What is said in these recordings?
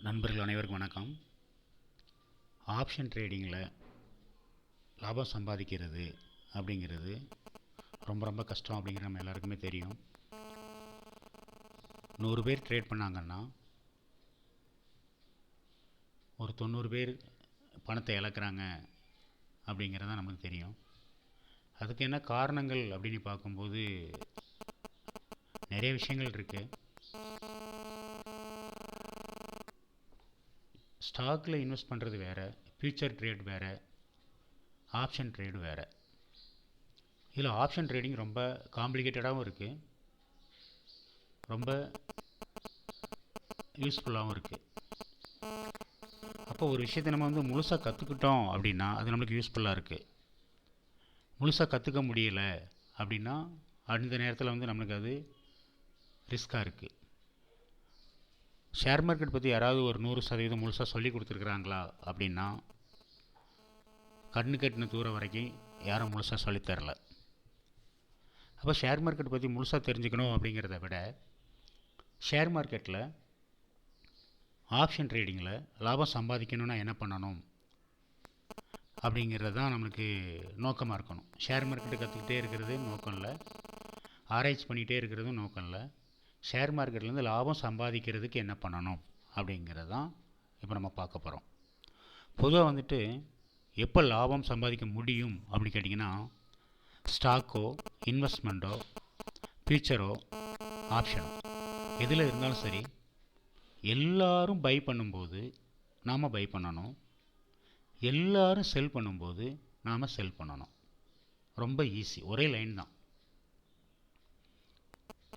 நண்பர்கள் அனைவருக்கும் வணக்கம். ஆப்ஷன் ட்ரேடிங்கில் லாபம் சம்பாதிக்கிறது அப்படிங்கிறது ரொம்ப ரொம்ப கஷ்டம் அப்படிங்கிற நம்ம எல்லாருக்குமே தெரியும். 100 பேர் ட்ரேட் பண்ணாங்கன்னா ஒரு 90 பேர் பணத்தை இழக்கிறாங்க அப்படிங்கிறது நமக்கு தெரியும். அதுக்கு என்ன காரணங்கள் அப்படின்னு பார்க்கும்போது நிறைய விஷயங்கள் இருக்குது. ஸ்டாக்கில் இன்வெஸ்ட் பண்ணுறது வேறு, ஃபியூச்சர் ட்ரேட் வேறு, ஆப்ஷன் ட்ரேடு வேறு. இதில் ஆப்ஷன் ட்ரேடிங் ரொம்ப காம்ப்ளிகேட்டடாகவும் இருக்குது, ரொம்ப யூஸ்ஃபுல்லாகவும் இருக்குது. அப்போ ஒரு விஷயத்தை நம்ம முழுசாக கற்றுக்கிட்டோம் அப்படின்னா அது நம்மளுக்கு யூஸ்ஃபுல்லாக இருக்குது. முழுசாக கற்றுக்க முடியலை அப்படின்னா அந்த நேரத்தில் நம்மளுக்கு அது ரிஸ்க்காக இருக்குது. ஷேர் மார்க்கெட் பற்றி யாராவது ஒரு 100% முழுசாக சொல்லி கொடுத்துருக்குறாங்களா அப்படின்னா கண்ணு கட்டின தூரம் வரைக்கும் யாரும் முழுசாக சொல்லித்தரல. அப்போ ஷேர் மார்க்கெட் பற்றி முழுசாக தெரிஞ்சுக்கணும் அப்படிங்கிறத விட ஷேர் மார்க்கெட்டில் ஆப்ஷன் ட்ரேடிங்கில் லாபம் சம்பாதிக்கணுன்னா என்ன பண்ணணும் அப்படிங்கிறது தான் நம்மளுக்கு நோக்கமாக இருக்கணும். ஷேர் மார்க்கெட்டை கற்றுக்கிட்டே இருக்கிறது நோக்கம் இல்லை, ஆராய்ச்சி பண்ணிகிட்டே இருக்கிறதும் நோக்கம் இல்லை. ஷேர் மார்க்கெட்லேருந்து லாபம் சம்பாதிக்கிறதுக்கு என்ன பண்ணணும் அப்படிங்கிறது தான் இப்போ நம்ம பார்க்க போகிறோம். பொதுவாக எப்போ லாபம் சம்பாதிக்க முடியும் அப்படின்னு கேட்டிங்கன்னா, ஸ்டாக்கோ இன்வெஸ்ட்மெண்ட்டோ ஃபியூச்சரோ ஆப்ஷனோ எதில் இருந்தாலும் சரி, எல்லாரும் பை பண்ணும்போது நாம் பை பண்ணணும், எல்லாரும் செல் பண்ணும்போது நாம் செல் பண்ணணும். ரொம்ப ஈஸி, ஒரே லைன் தான்.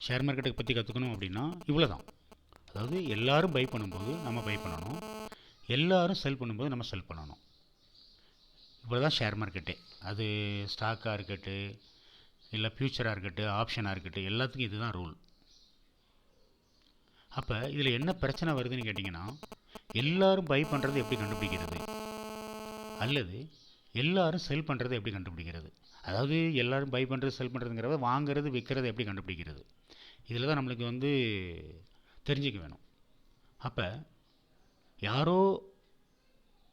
ஷேர் மார்க்கெட்டை பற்றி கற்றுக்கணும் அப்படின்னா இவ்வளோ தான். அதாவது எல்லோரும் பை பண்ணும்போது நம்ம பை பண்ணணும், எல்லோரும் செல் பண்ணும்போது நம்ம செல் பண்ணணும். இவ்வளோ தான் ஷேர் மார்க்கெட்டே. அது ஸ்டாக்காக இருக்கட்டும், இல்லை ஃபியூச்சராக இருக்கட்டும், ஆப்ஷனாக இருக்கட்டும், எல்லாத்துக்கும் இதுதான் ரூல். அப்போ இதில் என்ன பிரச்சனை வருதுன்னு கேட்டிங்கன்னா, எல்லோரும் பை பண்ணுறது எப்படி கண்டுபிடிக்கிறது, அல்லது எல்லோரும் செல் பண்ணுறது எப்படி கண்டுபிடிக்கிறது. அதாவது எல்லோரும் பை பண்ணுறது செல் பண்ணுறதுங்கிறத வாங்கிறது விற்கிறது எப்படி கண்டுபிடிக்கிறது, இதில் தான் நம்மளுக்கு தெரிஞ்சுக்க வேணும். அப்போ யாரோ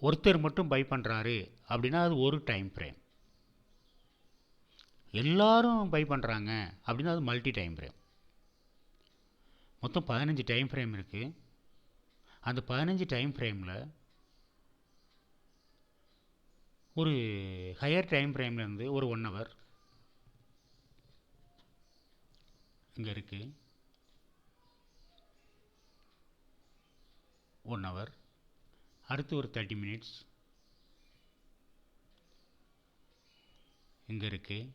ஒருத்தர் மட்டும் பை பண்ணுறாரு அப்படின்னா அது ஒரு டைம் ஃப்ரேம். எல்லாரும் பை பண்ணுறாங்க அப்படின்னா அது மல்டி டைம் ஃப்ரேம். மொத்தம் 15 டைம் ஃப்ரேம் இருக்குது. அந்த 15 டைம் ஃப்ரேமில் ஒரு ஹையர் டைம் ஃப்ரேம்லேருந்து ஒரு 1 ஹவர் இங்கே இருக்குது, 1 ஹவர். அடுத்து ஒரு 30 மினிட்ஸ் இங்கே இருக்குது.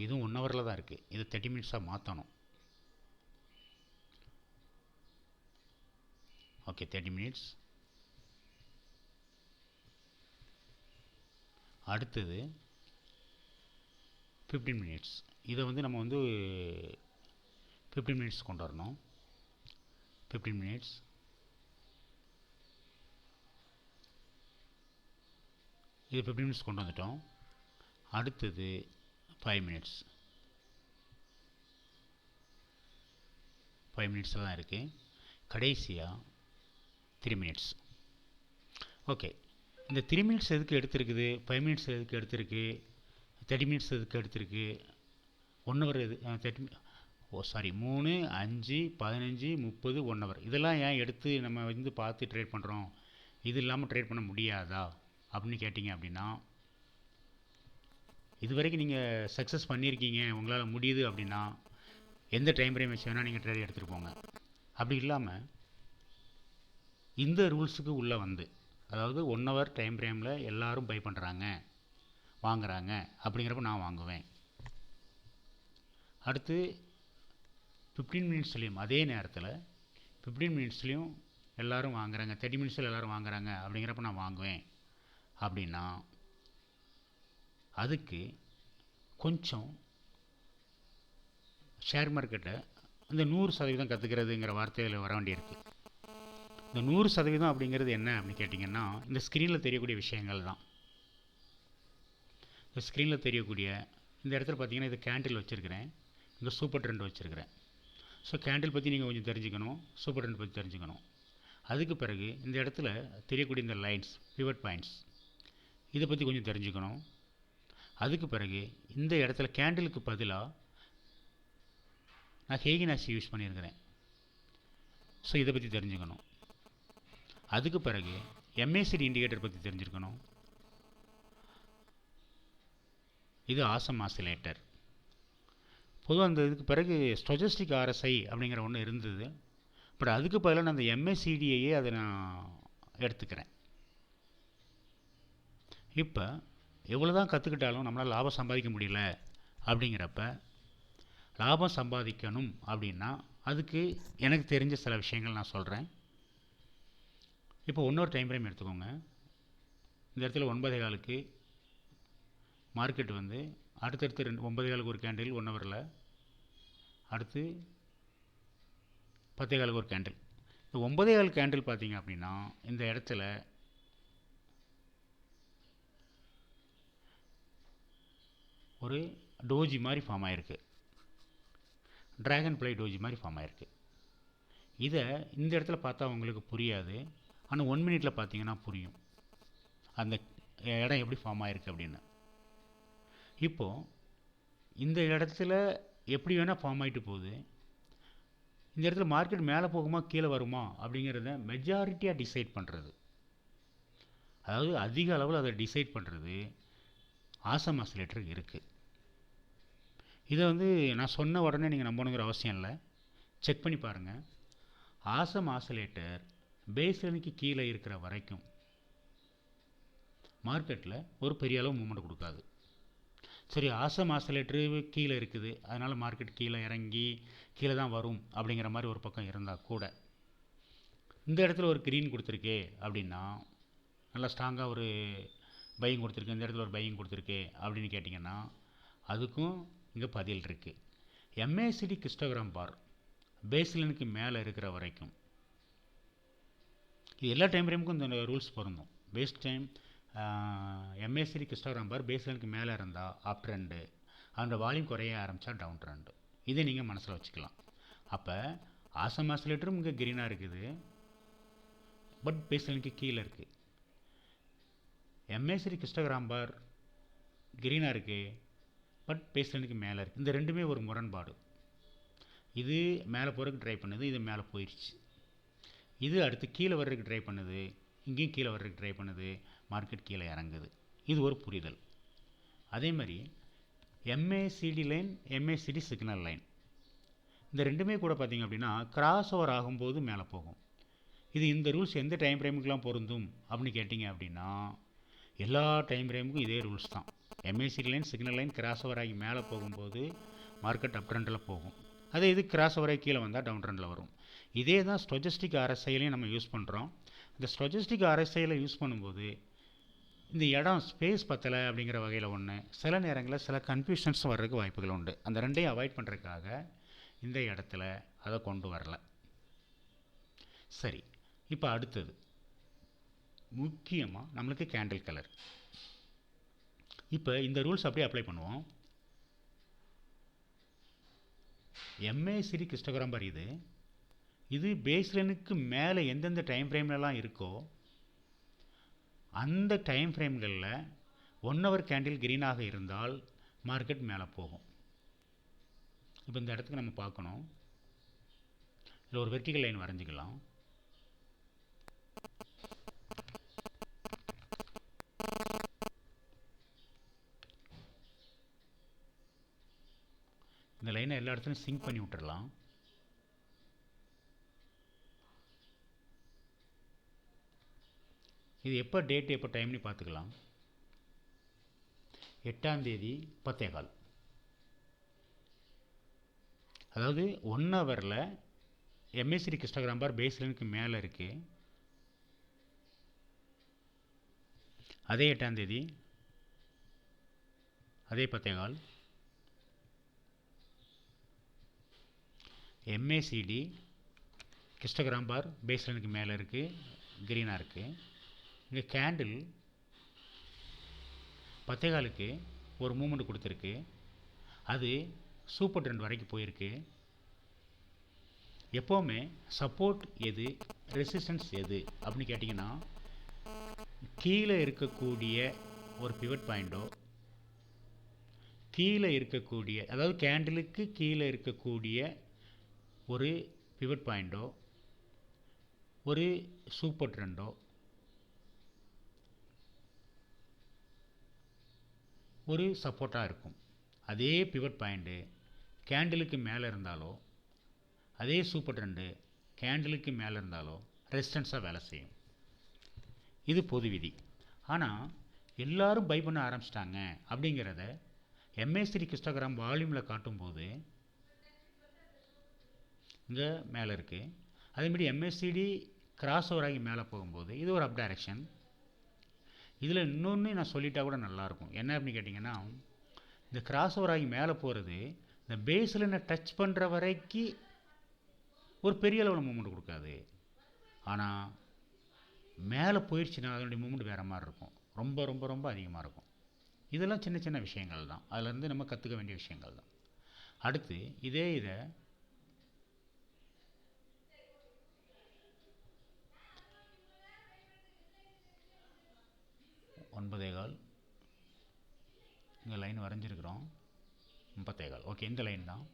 இதுவும் 1 ஹவரில் தான் இருக்குது. இது 30 மினிட்ஸாக மாற்றணும். Okay, 30 minutes. அடுத்தது 15 மினிட்ஸ். இதை நம்ம 15 மினிட்ஸ் கொண்டு வரணும். 15 மினிட்ஸ். இது 15 மினிட்ஸ் கொண்டு வந்துட்டோம். அடுத்தது 5 மினிட்ஸ். 5 மினிட்ஸில் தான் இருக்குது. கடைசியாக 3 மினிட்ஸ். ஓகே, இந்த 3 மினிட்ஸ் எதுக்கு எடுத்துருக்குது, 5 மினிட்ஸ் எதுக்கு எடுத்துருக்கு, 30 மினிட்ஸ் எதுக்கு எடுத்துருக்கு, 1 ஹவர் எது 30 3 5 15 30 1 ஹவர், இதெல்லாம் ஏன் எடுத்து நம்ம பார்த்து ட்ரேட் பண்ணுறோம், இது இல்லாமல் ட்ரேட் பண்ண முடியாதா அப்படின்னு கேட்டிங்க அப்படின்னா, இது வரைக்கும் நீங்கள் சக்ஸஸ் பண்ணியிருக்கீங்க, உங்களால் முடியுது அப்படின்னா எந்த டைம் ஃப்ரேம் வச்சு வேணால் நீங்கள் ட்ரேட் எடுத்துகிட்டு போங்க. அப்படி இல்லாமல் இந்த ரூல்ஸுக்கு உள்ளே அதாவது 1 ஹவர் டைம் ஃப்ரேமில் எல்லோரும் பை பண்ணுறாங்க வாங்குகிறாங்க அப்படிங்கிறப்ப நான் வாங்குவேன். அடுத்து 15 மினிட்ஸ்லேயும் அதே நேரத்தில் 15 மினிட்ஸ்லேயும் எல்லோரும் வாங்குறாங்க, 30 மினிட்ஸில் எல்லோரும் வாங்குறாங்க அப்படிங்கிறப்ப நான் வாங்குவேன் அப்படின்னா அதுக்கு கொஞ்சம் ஷேர் மார்க்கெட்டை இந்த 100% கற்றுக்கிறதுங்கிற வார்த்தையில் வர வேண்டியிருக்கு. இந்த 100% அப்படிங்கிறது என்ன அப்படின்னு கேட்டிங்கன்னா, இந்த ஸ்க்ரீனில் தெரியக்கூடிய விஷயங்கள் தான். இந்த ஸ்க்ரீனில் தெரியக்கூடிய இந்த இடத்துல பார்த்தீங்கன்னா இது கேண்டில் வச்சுருக்கிறேன். இங்கே சூப்பர் ட்ரெண்ட் வச்சுருக்கிறேன். ஸோ கேண்டில் பற்றி நீங்கள் கொஞ்சம் தெரிஞ்சுக்கணும், சூப்பர் ட்ரெண்ட் பற்றி தெரிஞ்சுக்கணும். அதுக்கு பிறகு இந்த இடத்துல தெரியக்கூடிய இந்த லைன்ஸ், பிவட் பாயிண்ட்ஸ், இதை பற்றி கொஞ்சம் தெரிஞ்சுக்கணும். அதுக்கு பிறகு இந்த இடத்துல கேண்டிலுக்கு பதிலாக நான் ஹேகினாசி யூஸ் பண்ணியிருக்கிறேன். ஸோ இதை பற்றி தெரிஞ்சுக்கணும். அதுக்கு பிறகு எம்ஏசிடி இண்டிகேட்டர் பற்றி தெரிஞ்சுக்கணும். இது ஆசம் ஆசிலேட்டர். பொதுவாக அந்த இதுக்கு பிறகு ஸ்டொஜஸ்டிக் ஆர்எஸ்ஐ அப்படிங்கிற ஒன்று இருந்தது. பட் அதுக்கு பதிலாக நான் அந்த எம்ஏசிடியையே அதை நான் எடுத்துக்கிறேன். இப்போ எவ்வளோ தான் கற்றுக்கிட்டாலும் நம்மளால் லாபம் சம்பாதிக்க முடியல அப்படிங்கிறப்ப, லாபம் சம்பாதிக்கணும் அப்படின்னா அதுக்கு எனக்கு தெரிஞ்ச சில விஷயங்கள் நான் சொல்கிறேன். இப்போ இன்னொரு டைம் ஃப்ரேம் எடுத்துக்கோங்க. இந்த இடத்துல 9:15க்கு மார்க்கெட் வந்து அடுத்தடுத்து 9:15க்கு ஒரு கேண்டில் 1 ஹவரில், அடுத்து 10:15க்கு ஒரு கேண்டில். இந்த 9:15 கேண்டில் பார்த்தீங்க அப்படின்னா இந்த இடத்துல ஒரு டோஜி மாதிரி ஃபார்ம் ஆகிருக்கு, ட்ராகன் ஃப்ளை டோஜி மாதிரி ஃபார்ம் ஆகிருக்கு. இதை இந்த இடத்துல பார்த்தா உங்களுக்கு புரியாது, ஆனால் 1 மினிட்டில் பார்த்தீங்கன்னா புரியும் அந்த இடம் எப்படி ஃபார்ம் ஆகிருக்கு அப்படின்னு. இப்போது இந்த இடத்துல எப்படி வேணால் ஃபார்ம் ஆகிட்டு போகுது. இந்த இடத்துல மார்க்கெட் மேலே போகுமா கீழே வருமா அப்படிங்கிறத மெஜாரிட்டியாக டிசைட் பண்ணுறது, அதாவது அதிக அளவில் அதை டிசைட் பண்ணுறது ஆசம் ஆசிலேட்டர் இருக்குது. இதை வந்து நான் சொன்ன உடனே நீங்கள் நம்பணுங்கிற அவசியம் இல்லை, செக் பண்ணி பாருங்கள். ஆசம் ஆசிலேட்டர் பேஸ்லைனுக்கு கீழே இருக்கிற வரைக்கும் மார்க்கெட்டில் ஒரு பெரிய அளவு மூவ்மெண்ட் கொடுக்காது. சரி, ஆசம் ஆசிலேட்டரு கீழே இருக்குது, அதனால் மார்க்கெட் கீழே இறங்கி கீழே தான் வரும் அப்படிங்கிற மாதிரி ஒரு பக்கம் இருந்தால் கூட, இந்த இடத்துல ஒரு க்ரீன் கொடுத்துருக்கே அப்படின்னா, நல்லா ஸ்ட்ராங்காக ஒரு பையிங் கொடுத்துருக்கு, இந்த இடத்துல ஒரு பையிங் கொடுத்துருக்கு அப்படின்னு கேட்டிங்கன்னா அதுக்கும் இங்கே பதில் இருக்குது. எம்ஏசிடி கிறிஸ்டோகிராம் பார் பேஸ்லைனுக்கு மேலே இருக்கிற வரைக்கும், இது எல்லா டைம் ஃப்ரேமுக்கும் இந்த ரூல்ஸ் பொருந்தும். பேஸ் டைம் எம்ஏசிடி கிறிஸ்டோகிராம் பார் பேஸ்லைனுக்கு மேலே இருந்தால் அப் ட்ரெண்டு, அந்த வால்யூம் குறைய ஆரம்பித்தா டவுன் ட்ரெண்டு. இதை நீங்கள் மனசில் வச்சுக்கலாம். அப்போ ஆசம் ஆசிலேட்டரும் இங்கே க்ரீனாக இருக்குது, பட் பேஸ்லைனுக்கு கீழே இருக்குது. எம்ஏசிடி கிறிஸ்டோகிராம் பார் க்ரீனாக இருக்குது, பட் பேஸ்லைனுக்கு மேலே இருக்குது. இந்த ரெண்டுமே ஒரு முரண்பாடு. இது மேலே போகிறதுக்கு ட்ரை பண்ணுது, இது மேலே போயிடுச்சு. இது அடுத்து கீழே வர்றதுக்கு ட்ரை பண்ணுது, இங்கேயும் கீழே வர்றதுக்கு ட்ரை பண்ணுது, மார்க்கெட் கீழே இறங்குது. இது ஒரு புரிதல். அதே மாதிரி MACD line, MACD signal line, இந்த ரெண்டுமே கூட பார்த்திங்க அப்படின்னா கிராஸ் ஓவர் ஆகும்போது மேலே போகும். இது இந்த ரூல்ஸ் எந்த டைம் ஃப்ரேமுக்கெலாம் பொருந்தும் அப்படின்னு கேட்டிங்க அப்படின்னா எல்லா டைம் ஃப்ரேமுக்கும் இதே ரூல்ஸ் தான். MACD line, signal line cross over ஆகி மேலே போகும்போது மார்க்கெட் அப் ட்ரெண்டில் போகும். அதே இது கிராஸ் ஓவர் ஆகி கீழே வந்தால் டவுன் ட்ரெண்டில் வரும். இதே தான் ஸ்டொஜஸ்டிக் ஆர்எஸ்ஐலையும் நம்ம யூஸ் பண்ணுறோம். இந்த ஸ்டொஜஸ்டிக் ஆர்எஸ்ஐயில் யூஸ் பண்ணும்போது இந்த இடம் ஸ்பேஸ் பத்தலை அப்படிங்கிற வகையில் ஒன்று, சில நேரங்களில் சில கன்ஃபியூஷன்ஸ் வர்றதுக்கு வாய்ப்புகள் உண்டு. அந்த ரெண்டையும் அவாய்ட் பண்ணுறதுக்காக இந்த இடத்துல அதை கொண்டு வரல. சரி, இப்போ அடுத்தது முக்கியமாக நம்மளுக்கு கேண்டில் கலர். இப்போ இந்த ரூல்ஸ் அப்படியே அப்ளை பண்ணுவோம். எம்ஏசிடி கிறிஸ்டோகிராம் பார் இது பேஸ்லைனுக்கு மேலே எந்தெந்த டைம் ஃப்ரேம்லலாம் இருக்கோ அந்த டைம் ஃப்ரேம்களில் 1 ஹவர் கேண்டில் க்ரீனாக இருந்தால் மார்க்கெட் மேலே போகும். இப்போ இந்த இடத்துக்கு நம்ம பார்க்கணும். இதில் ஒரு வெர்டிகல் லைன் வரைஞ்சிக்கலாம். இந்த லைனை எல்லா இடத்துலையும் சிங்க் பண்ணி விட்டுறலாம். இது எப்போ டேட் எப்போ டைம்னு பார்த்துக்கலாம். 8ஆம் தேதி 10:15. அதாவது 1 ஹவரில் எம்ஏசிடி கிறிஸ்டோகிராம் பார் பேஸ்லைனுக்கு மேலே இருக்குது. அதே 8ஆம் தேதி அதே 10:15 எம்ஏசிடி கிறிஸ்டோகிராம் பார் பேஸ்லைனுக்கு மேலே இருக்குது, க்ரீனாக இருக்குது. இங்கே கேண்டில் 10:15க்கு ஒரு மூமெண்ட் கொடுத்துருக்கு. அது சூப்பர் ட்ரெண்ட் வரைக்கும் போயிருக்கு. எப்போவுமே சப்போர்ட் எது, ரெசிஸ்டன்ஸ் எது அப்படின்னு கேட்டிங்கன்னா, கீழே இருக்கக்கூடிய ஒரு பிவட் பாயிண்டோ, கீழே இருக்கக்கூடிய அதாவது கேண்டிலுக்கு கீழே இருக்கக்கூடிய ஒரு பிவட் பாயிண்டோ, ஒரு சூப்பர் ட்ரெண்டோ, ஒரு சப்போர்ட்டாக இருக்கும். அதே பிவட் பாயிண்ட்டு கேண்டிலுக்கு மேலே இருந்தாலோ, அதே சூப்பர் ட்ரெண்டு கேண்டிலுக்கு மேலே இருந்தாலோ ரெசிஸ்டன்ஸாக வேலை செய்யும். இது பொது விதி. ஆனால் எல்லாரும் பை பண்ண ஆரம்பிச்சிட்டாங்க அப்படிங்கிறத MACD ஹிஸ்டோகிராம் வால்யூமில் காட்டும்போது இங்கே மேலே இருக்குது. அதேமாதிரி MACD கிராஸ் ஓவர் ஆகி மேலே போகும்போது இது ஒரு அப் டைரக்ஷன். இதில் இன்னொன்று நான் சொல்லிட்டா கூட நல்லாயிருக்கும். என்ன அப்படின்னு கேட்டிங்கன்னா, இந்த கிராஸ் ஓவர் ஆகி மேலே போகிறது இந்த பேஸில் டச் பண்ணுற வரைக்கும் ஒரு பெரிய அளவில் மூமெண்ட் கொடுக்காது. ஆனால் மேலே போயிடுச்சுன்னா அதனுடைய மூமெண்ட் வேறு மாதிரி இருக்கும். ரொம்ப ரொம்ப ரொம்ப அதிகமாக இருக்கும். இதெல்லாம் சின்ன சின்ன விஷயங்கள் தான். அதிலேருந்து நம்ம கற்றுக்க வேண்டிய விஷயங்கள் தான். அடுத்து இதை 9:15 இங்கே லைன் வரைஞ்சிருக்கிறோம். 35. ஓகே, இந்த லைன் தான்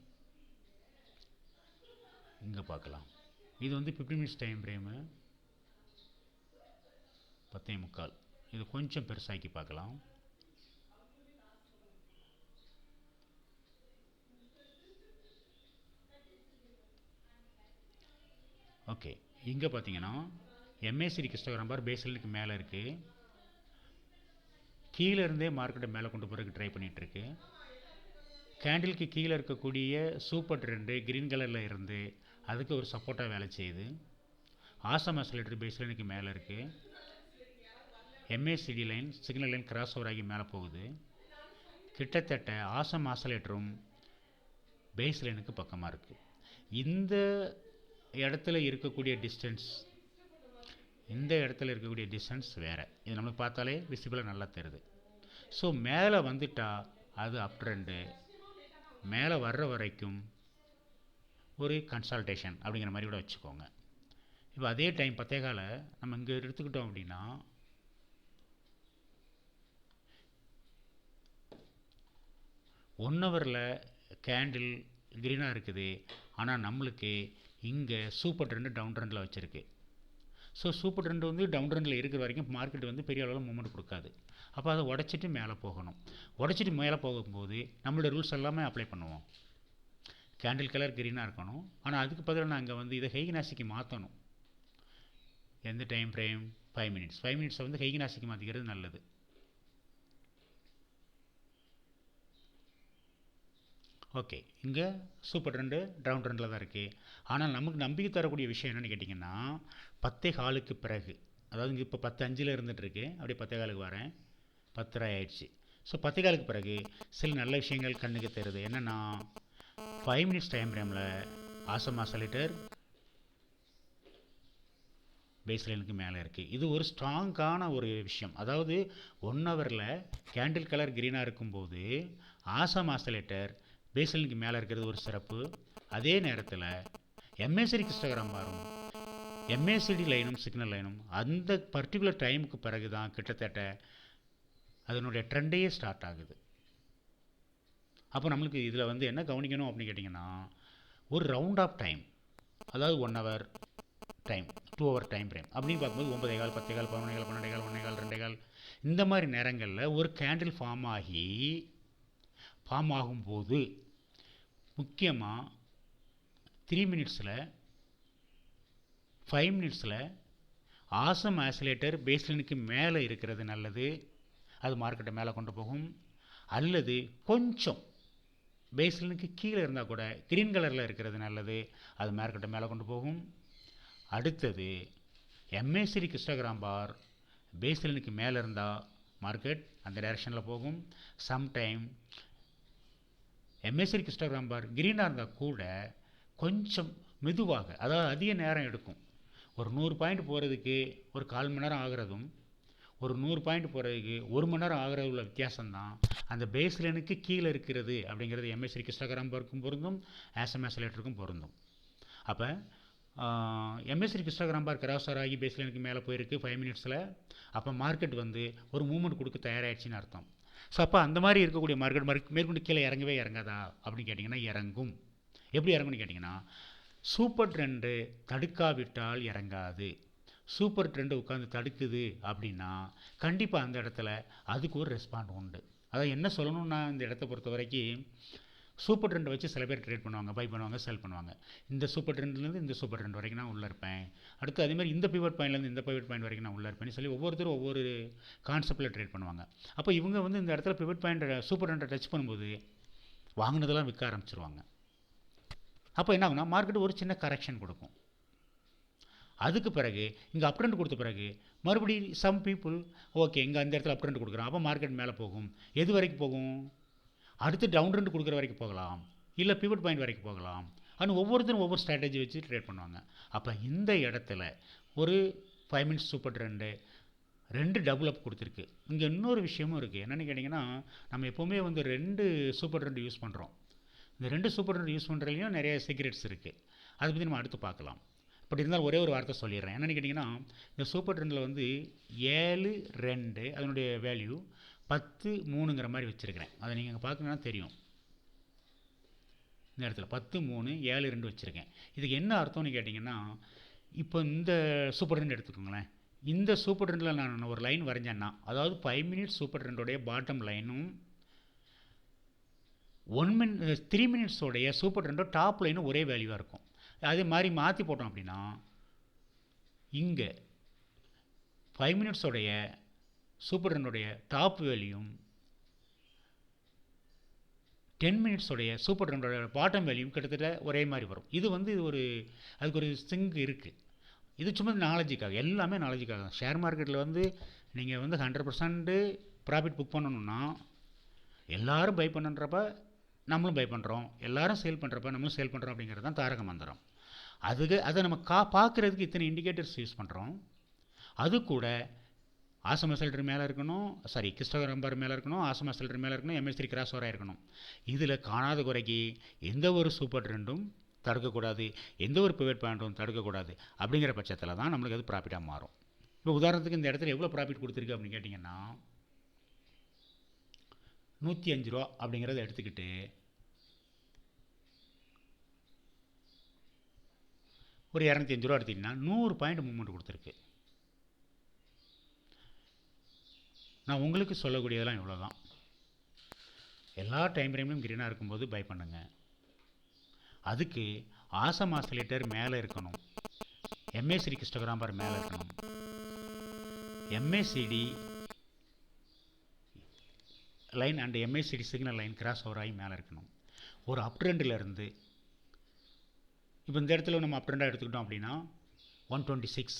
இங்கே பார்க்கலாம். இது வந்து 15 மினிட்ஸ் டைம் ஃப்ரேமு. 10:45. இது கொஞ்சம் பெருசாக்கி பார்க்கலாம். ஓகே, இங்கே பார்த்தீங்கன்னா MACD ஹிஸ்டோகிராம் பார் பேஸ்லைனுக்கு மேலே இருக்குது. கீழே இருந்தே மார்க்கெட்டை மேலே கொண்டு போகிறதுக்கு ட்ரை பண்ணிகிட்ருக்கு. கேண்டிலுக்கு கீழே இருக்கக்கூடிய சூப்பர் ட்ரெண்டு க்ரீன் கலரில் இருந்து அதுக்கு ஒரு சப்போர்ட்டாக வேலை செய்யுது. ஆசம் ஆசிலேட்டர் பேஸ்லைனுக்கு மேலே இருக்குது. MACD line signal line cross over ஆகி மேலே போகுது. கிட்டத்தட்ட ஆசம் ஆசிலேட்டரும் பேஸ் லைனுக்கு பக்கமாக இருக்குது. இந்த இடத்துல இருக்கக்கூடிய டிஸ்டன்ஸ் வேறு. இது நம்மளுக்கு பார்த்தாலே விசிபிளாக நல்லா தெரியுது. ஸோ மேலே வந்துட்டால் அது அப் ட்ரெண்டு. மேலே வர்ற வரைக்கும் ஒரு கன்சல்டேஷன் அப்படிங்கிற மாதிரி கூட வச்சுக்கோங்க. இப்போ அதே டைம் 10:15 நம்ம இங்கே எடுத்துக்கிட்டோம் அப்படின்னா, ஒன் ஹவரில் கேண்டில் க்ரீனாக இருக்குது. ஆனால் நம்மளுக்கு இங்கே சூப்பர் ட்ரெண்டு டவுன் ட்ரெண்டில் வச்சுருக்கு. ஸோ சூப்பர் ட்ரெண்ட் வந்து டவுன் ட்ரெண்டில் இருக்கிற வரைக்கும் மார்க்கெட் வந்து பெரிய அளவில் மூவ்மெண்ட் கொடுக்காது. அப்போ அதை உடச்சிட்டு மேலே போகணும். உடச்சிட்டு மேலே போகும்போது நம்மளோட ரூல்ஸ் எல்லாமே அப்ளை பண்ணுவோம். கேண்டில் கலர் க்ரீனாக இருக்கணும். ஆனால் அதுக்கு பதிலாக நாங்கள் வந்து இதை ஹெய்கினாசிக்கு மாற்றணும். எந்த டைம் ஃப்ரேம்? 5 மினிட்ஸ். 5 மினிட்ஸை வந்து ஹெய்கினாசிக்கு மாற்றிக்கிறது நல்லது. ஓகே, இங்கே சூப்பர் ட்ரெண்டு டவுன் ட்ரெண்டில் தான் இருக்குது. ஆனால் நமக்கு நம்பிக்கை தரக்கூடிய விஷயம் என்னென்னு கேட்டிங்கன்னா, 10:15 பிறகு, அதாவது இங்கே இப்போ 10:05 இருந்துகிட்ருக்கு, அப்படியே 10:15 வரேன். 10:30 ஆயிடுச்சு. ஸோ 10:15 பிறகு சில நல்ல விஷயங்கள் கண்ணுக்கு தெரியுது. என்னென்னா, 5 மினிட்ஸ் டைம் ஃப்ரேமில் ஆசம் ஆசிலேட்டர் பேஸ் லைனுக்கு மேலே இருக்குது. இது ஒரு ஸ்ட்ராங்கான ஒரு விஷயம். அதாவது 1 ஹவரில் கேண்டில் கலர் க்ரீனாக இருக்கும்போது ஆசம் ஆசிலேட்டர் பேஸ் லைனுக்கு மேலே இருக்கிறது ஒரு சிறப்பு. அதே நேரத்தில் MACD ஹிஸ்டோகிராம் பாரும் MACD லைனும் சிக்னல் லைனும் அந்த பர்டிகுலர் டைமுக்கு பிறகு தான் கிட்டத்தட்ட அதனுடைய ட்ரெண்டையே ஸ்டார்ட் ஆகுது. அப்போ நம்மளுக்கு இதில் வந்து என்ன கவனிக்கணும் அப்படின்னு கேட்டிங்கன்னா, ஒரு ரவுண்ட் ஆஃப் டைம், அதாவது 1 hour time, 2 hour time frame அப்படின்னு பார்க்கும்போது 9:15, 10:15, 11:15, 12:15, 1:15, 2:15 இந்த மாதிரி நேரங்களில் ஒரு கேண்டில் ஃபார்ம் ஆகும்போது முக்கியமாக 3 மினிட்ஸில் 5 மினிட்ஸில் ஆசம் ஆசிலேட்டர் பேஸ்லைனுக்கு மேலே இருக்கிறது நல்லது. அது மார்க்கெட்டை மேலே கொண்டு போகும். அல்லது கொஞ்சம் பேஸ்லைனுக்கு கீழே இருந்தால் கூட க்ரீன் கலரில் இருக்கிறது நல்லது. அது மார்க்கெட்டை மேலே கொண்டு போகும். அடுத்தது MACD ஹிஸ்டோகிராம் பார் பேஸ்லைனுக்கு மேலே இருந்தால் மார்க்கெட் அந்த டைரெக்ஷனில் போகும். சம்டைம் MACD ஹிஸ்டோகிராம் பார் க்ரீனாக இருந்தால் கூட கொஞ்சம் மெதுவாக, அதாவது அதிக நேரம் எடுக்கும். ஒரு 100 பாயிண்ட் போகிறதுக்கு ஒரு 1/4 மணி நேரம் ஆகிறதும், ஒரு 100 பாயிண்ட் போகிறதுக்கு 1 மணி நேரம் ஆகிறது உள்ள வித்தியாசம்தான் அந்த பேஸ் லைனுக்கு கீழே இருக்கிறது அப்படிங்கிறது எம்எஸ்சி கிறிஸ்டோகிராம்பருக்கும் பொருந்தும் ஆசம் ஆசிலேட்டருக்கும் பொருந்தும். அப்போ எம்எஸ்சி கிறிஸ்டோகிராம்பர் கிராஸர் ஆகி பேஸ் லைனுக்கு மேலே போயிருக்கு 5 மினிட்ஸில். அப்போ மார்க்கெட் வந்து ஒரு மூவ்மெண்ட் கொடுக்க தயாராகிடுச்சின்னு அர்த்தம். ஸோ அப்போ அந்த மாதிரி இருக்கக்கூடிய மார்க்கெட் மேற்கொண்டு கீழே இறங்கவே இறங்காதா அப்படின்னு கேட்டிங்கன்னா இறங்கும். எப்படி இறங்கும்னு கேட்டிங்கன்னா சூப்பர் ட்ரெண்டு தடுக்காவிட்டால் இறங்காது. சூப்பர் ட்ரெண்டு உட்காந்து தடுக்குது அப்படின்னா கண்டிப்பாக அந்த இடத்துல அதுக்கு ஒரு ரெஸ்பாண்ட் உண்டு. அதான் என்ன சொல்லணும்னா இந்த இடத்த பொறுத்த வரைக்கும் சூப்பர் ட்ரெண்டை வச்சு சில பேர் ட்ரேட் பண்ணுவாங்க, பை பண்ணுவாங்க, செல் பண்ணுவாங்க. இந்த சூப்பர் ட்ரெண்ட்லேருந்து இந்த சூப்பர் ட்ரெண்ட் வரைக்கும் நான் உள்ளே இருப்பேன், அடுத்து அதேமாதிரி இந்த பிவட் பாயிண்ட்லேருந்து இந்த பிவட் பாயிண்ட் வரைக்கும் நான் உள்ளே இருப்பேன்னு சொல்லி ஒவ்வொருத்தரும் ஒவ்வொரு கான்செப்டில் ட்ரேட் பண்ணுவாங்க. அப்போ இவங்க வந்து இந்த இடத்துல பிவட் பாயிண்ட் சூப்பர் ட்ரெண்டை டச் பண்ணும்போது வாங்கினதெல்லாம் விற்க ஆரம்பிச்சிருவாங்க. அப்போ என்ன ஆகுனா மார்க்கெட் ஒரு சின்ன கரெக்ஷன் கொடுக்கும். அதுக்கு பிறகு இங்கே அப் ட்ரெண்ட் கொடுத்த பிறகு மறுபடியும் சம் பீப்புள் ஓகே இங்கே அந்த இடத்துல அப் ட்ரெண்ட் கொடுக்குறோம், அப்போ மார்க்கெட் மேலே போகும். எது வரைக்கும் போகும்? அடுத்து டவுன் ட்ரெண்ட் கொடுக்குற வரைக்கும் போகலாம், இல்லை பிவட் பாயிண்ட் வரைக்கும் போகலாம். ஆனால் ஒவ்வொருத்தரும் ஒவ்வொரு ஸ்ட்ராட்டஜி வச்சு ட்ரேட் பண்ணுவாங்க. அப்போ இந்த இடத்துல ஒரு 5 மினிட்ஸ் சூப்பர் ட்ரெண்டு 2 டபுள் அப் கொடுத்துருக்கு. இங்கே இன்னொரு விஷயமும் இருக்குது. என்னென்னு கேட்டிங்கன்னா நம்ம எப்போவுமே வந்து 2 சூப்பர் ட்ரெண்ட் யூஸ் பண்ணுறோம். இந்த 2 சூப்பர் ட்ரெண்ட் யூஸ் பண்ணுறதுலையும் நிறைய சீக்ரெட்ஸ் இருக்குது. அதை பற்றி நம்ம அடுத்து பார்க்கலாம். பட் இருந்தாலும் ஒரே ஒரு வார்த்தை சொல்லிடுறேன். என்னென்னு கேட்டிங்கன்னா இந்த சூப்பர் ட்ரெண்டில் வந்து 7 2 அதனுடைய வேல்யூ 10 3ங்கிற மாதிரி வச்சுருக்கிறேன். அதை நீங்கள் அங்கே பார்க்கணுன்னா தெரியும். இந்த இடத்துல 10 3 7 2 வச்சுருக்கேன். இதுக்கு என்ன அர்த்தம்னு கேட்டிங்கன்னா இப்போ இந்த சூப்பர் ட்ரெண்ட் எடுத்துக்கோங்களேன். இந்த சூப்பர் ட்ரெண்டில் நான் ஒரு லைன் வரைஞ்சேன்னா அதாவது 5 மினிட்ஸ் சூப்பர் ட்ரெண்டோடைய பாட்டம் லைனும் 3 மினிட்ஸோடைய சூப்பர் ட்ரெண்டோட டாப் லைனும் ஒரே வேல்யூவாக இருக்கும். அதே மாதிரி மாற்றி போட்டோம் அப்படின்னா இங்கே 5 மினிட்ஸோடைய சூப்பர் ட்ரெண்டோடைய டாப் வேல்யூம் 10 மினிட்ஸோடைய சூப்பர் ட்ரெண்டோட பாட்டம் வேல்யூம் கிட்டத்தட்ட ஒரே மாதிரி வரும். இது வந்து அதுக்கு ஒரு சிங்க் இருக்குது. இது சும்மா நாலேஜுக்காக, எல்லாமே நாலேஜுக்காக தான். ஷேர் மார்க்கெட்டில் வந்து நீங்கள் வந்து 100% ப்ராஃபிட் புக் பண்ணணுன்னா எல்லோரும் பை பண்ணுறப்ப நம்மளும் பை பண்ணுறோம், எல்லோரும் சேல் பண்ணுறப்ப நம்மளும் சேல் பண்ணுறோம் அப்படிங்கிறது தான் தாரக மந்திரம். அதை நம்ம பார்க்குறதுக்கு இத்தனை இண்டிகேட்டர்ஸ் யூஸ் பண்ணுறோம். அது கூட ஆசம் ஆசிலேட்டர் மேலே இருக்கணும், கிறிஸ்டோகிராம்பர் மேலே இருக்கணும், ஆசம் ஆசிலேட்டர் மேலே இருக்கணும், எம்எஸ்3 கிராஸ் ஓவராக இருக்கணும். இதில் காணாத குறைக்கு எந்த ஒரு சூப்பர் ட்ரெண்டும் தடுக்கக்கூடாது, எந்த ஒரு பிவட் பாயிண்ட்டும் தடுக்கக்கூடாது. அப்படிங்கிற பட்சத்தில் தான் நம்மளுக்கு அது ப்ராஃபிட்டாக மாறும். இப்போ உதாரணத்துக்கு இந்த இடத்துல எவ்வளோ ப்ராஃபிட் கொடுத்துருக்கு அப்படின்னு கேட்டிங்கன்னா 105 ரூபா அப்படிங்கிறத எடுத்துக்கிட்டு ஒரு 205 ரூபா எடுத்திங்கன்னா 100 பாயிண்ட் மூவ்மெண்ட் கொடுத்துருக்கு. நான் உங்களுக்கு சொல்லக்கூடியதெல்லாம் இவ்வளோ தான். எல்லா டைம் ஃப்ரேம்லையும் க்ரீனாக இருக்கும்போது பை பண்ணுங்கள். அதுக்கு ஆசம் ஆசிலேட்டர் மேலே இருக்கணும், எம்ஏசிடி கிறிஸ்டோகிராம்பர் மேலே இருக்கணும், MACD line and MACD signal line cross over ஆகி மேலே இருக்கணும். ஒரு அப் ட்ரெண்டில் இப்போ இந்த இடத்துல நம்ம அப் ட்ரெண்டாக எடுத்துக்கிட்டோம் அப்படின்னா 126,